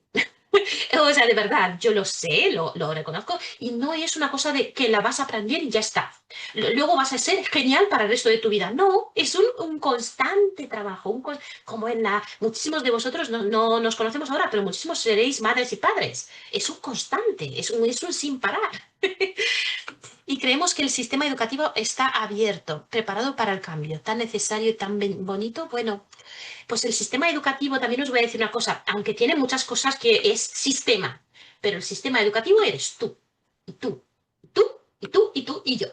[SPEAKER 2] O sea, de verdad, yo lo sé, lo reconozco, y no es una cosa de que la vas a aprender y ya está. Luego vas a ser genial para el resto de tu vida. No, es un constante trabajo, como en la... Muchísimos de vosotros no nos conocemos ahora, pero muchísimos seréis madres y padres. Es un constante, es un sin parar. Y creemos que el sistema educativo está abierto, preparado para el cambio, tan necesario y tan bonito. Bueno, pues el sistema educativo, también os voy a decir una cosa, aunque tiene muchas cosas que es sistema, pero el sistema educativo eres tú, y tú, y tú, y tú, y tú, y yo.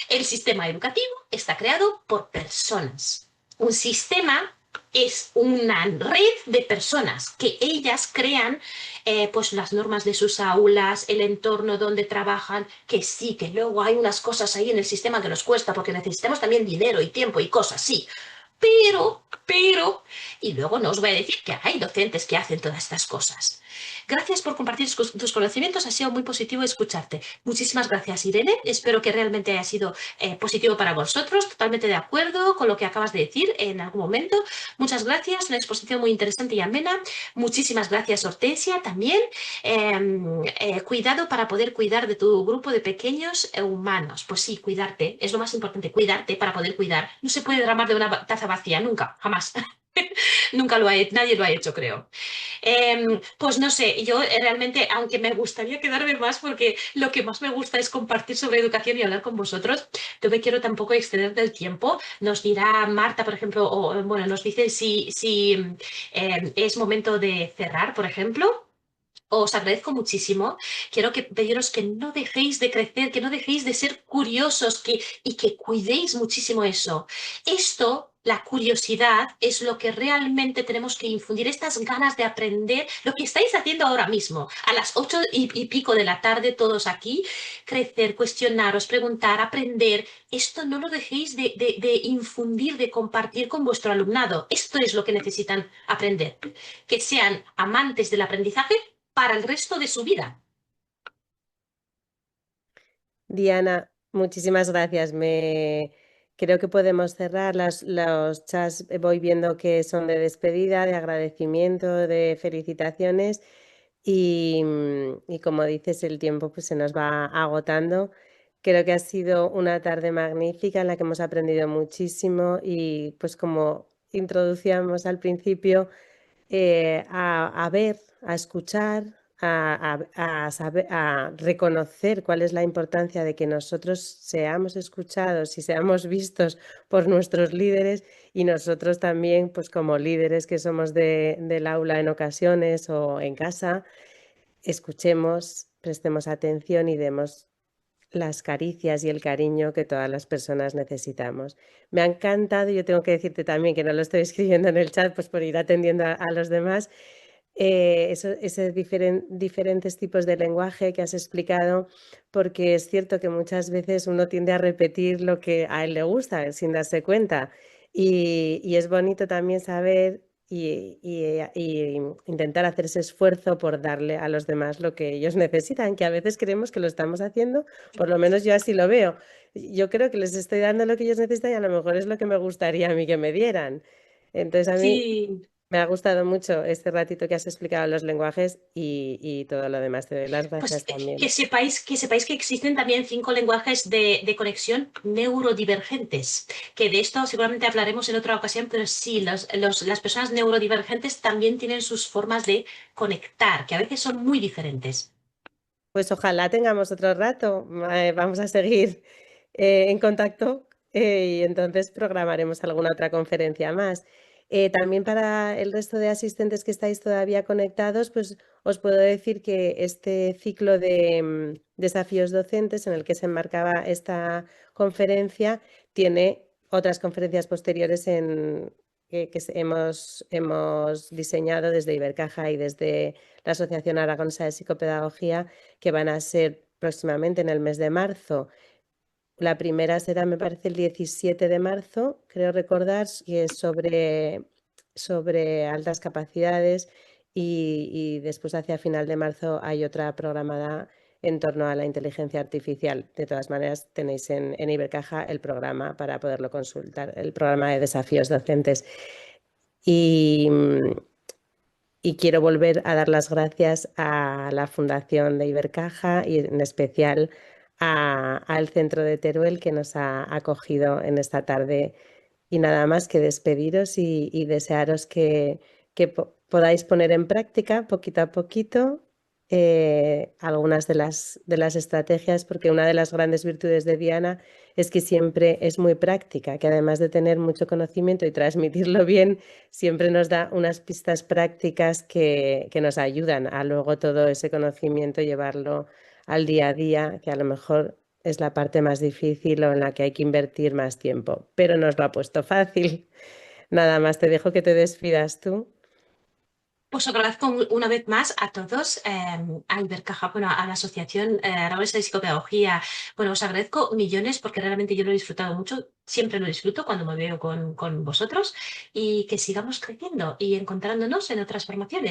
[SPEAKER 2] El sistema educativo está creado por personas. Un sistema es una red de personas que ellas crean pues las normas de sus aulas, el entorno donde trabajan, que sí, que luego hay unas cosas ahí en el sistema que nos cuesta porque necesitamos también dinero y tiempo y cosas, sí, pero, y luego no os voy a decir que hay docentes que hacen todas estas cosas. Gracias por compartir tus conocimientos, ha sido muy positivo escucharte. Muchísimas gracias, Irene. Espero que realmente haya sido positivo para vosotros. Totalmente de acuerdo con lo que acabas de decir en algún momento. Muchas gracias, una exposición muy interesante y amena. Muchísimas gracias, Hortensia, también. Cuidado para poder cuidar de tu grupo de pequeños humanos. Pues sí, cuidarte, es lo más importante, cuidarte para poder cuidar. No se puede derramar de una taza vacía, nunca, jamás. Nunca nadie lo ha hecho, creo. Pues no sé, yo realmente, aunque me gustaría quedarme más porque lo que más me gusta es compartir sobre educación y hablar con vosotros, no me quiero tampoco extender del tiempo. Nos dirá Marta, por ejemplo, o bueno, nos dice si es momento de cerrar, por ejemplo. Os agradezco muchísimo. Quiero pediros que no dejéis de crecer, que no dejéis de ser curiosos y que cuidéis muchísimo eso. Esto, la curiosidad, es lo que realmente tenemos que infundir, estas ganas de aprender, lo que estáis haciendo ahora mismo, a las 8:00 y pico de la tarde, todos aquí, crecer, cuestionaros, preguntar, aprender. Esto no lo dejéis de infundir, de compartir con vuestro alumnado. Esto es lo que necesitan aprender. Que sean amantes del aprendizaje para el resto de su vida.
[SPEAKER 1] Diana, muchísimas gracias. Creo que podemos cerrar los chats. Voy viendo que son de despedida, de agradecimiento, de felicitaciones y como dices, el tiempo pues, se nos va agotando. Creo que ha sido una tarde magnífica en la que hemos aprendido muchísimo y pues como introducíamos al principio, a ver, a escuchar, a saber, a reconocer cuál es la importancia de que nosotros seamos escuchados y seamos vistos por nuestros líderes y nosotros también, pues como líderes que somos del aula en ocasiones o en casa, escuchemos, prestemos atención y demos las caricias y el cariño que todas las personas necesitamos. Me ha encantado, yo tengo que decirte también que no lo estoy escribiendo en el chat, pues por ir atendiendo a los demás, esos diferentes tipos de lenguaje que has explicado, porque es cierto que muchas veces uno tiende a repetir lo que a él le gusta sin darse cuenta. Y es bonito también saber y intentar hacer ese esfuerzo por darle a los demás lo que ellos necesitan, que a veces creemos que lo estamos haciendo, por lo menos yo así lo veo. Yo creo que les estoy dando lo que ellos necesitan y a lo mejor es lo que me gustaría a mí que me dieran. Entonces a mí
[SPEAKER 2] Sí,
[SPEAKER 1] me ha gustado mucho este ratito que has explicado los lenguajes y todo lo demás. Te doy las
[SPEAKER 2] pues
[SPEAKER 1] gracias
[SPEAKER 2] que
[SPEAKER 1] también.
[SPEAKER 2] sepáis que existen también 5 lenguajes de conexión neurodivergentes, que de esto seguramente hablaremos en otra ocasión, pero sí, las personas neurodivergentes también tienen sus formas de conectar, que a veces son muy diferentes.
[SPEAKER 1] Pues ojalá tengamos otro rato. Vamos a seguir en contacto y entonces programaremos alguna otra conferencia más. También para el resto de asistentes que estáis todavía conectados, pues os puedo decir que este ciclo de desafíos docentes en el que se enmarcaba esta conferencia tiene otras conferencias posteriores hemos diseñado desde Ibercaja y desde la Asociación Aragonesa de Psicopedagogía que van a ser próximamente en el mes de marzo. La primera será, me parece, el 17 de marzo, creo recordar, que es sobre altas capacidades y después hacia final de marzo hay otra programada en torno a la inteligencia artificial. De todas maneras, tenéis en Ibercaja el programa para poderlo consultar, el programa de desafíos docentes. Y, y quiero volver a dar las gracias a la Fundación de Ibercaja y en especial al Centro de Teruel que nos ha acogido en esta tarde. Y nada más que despediros y desearos que podáis poner en práctica poquito a poquito algunas de las estrategias, porque una de las grandes virtudes de Diana es que siempre es muy práctica, que además de tener mucho conocimiento y transmitirlo bien, siempre nos da unas pistas prácticas que nos ayudan a luego todo ese conocimiento llevarlo al día a día, que a lo mejor es la parte más difícil o en la que hay que invertir más tiempo, pero nos lo ha puesto fácil. Nada más, te dejo que te despidas tú.
[SPEAKER 2] Pues os agradezco una vez más a todos, a Ibercaja, bueno, a la Asociación Aragonesa de Psicopedagogía. Bueno, os agradezco millones porque realmente yo lo he disfrutado mucho. Siempre lo disfruto cuando me veo con vosotros y que sigamos creciendo y encontrándonos en otras formaciones.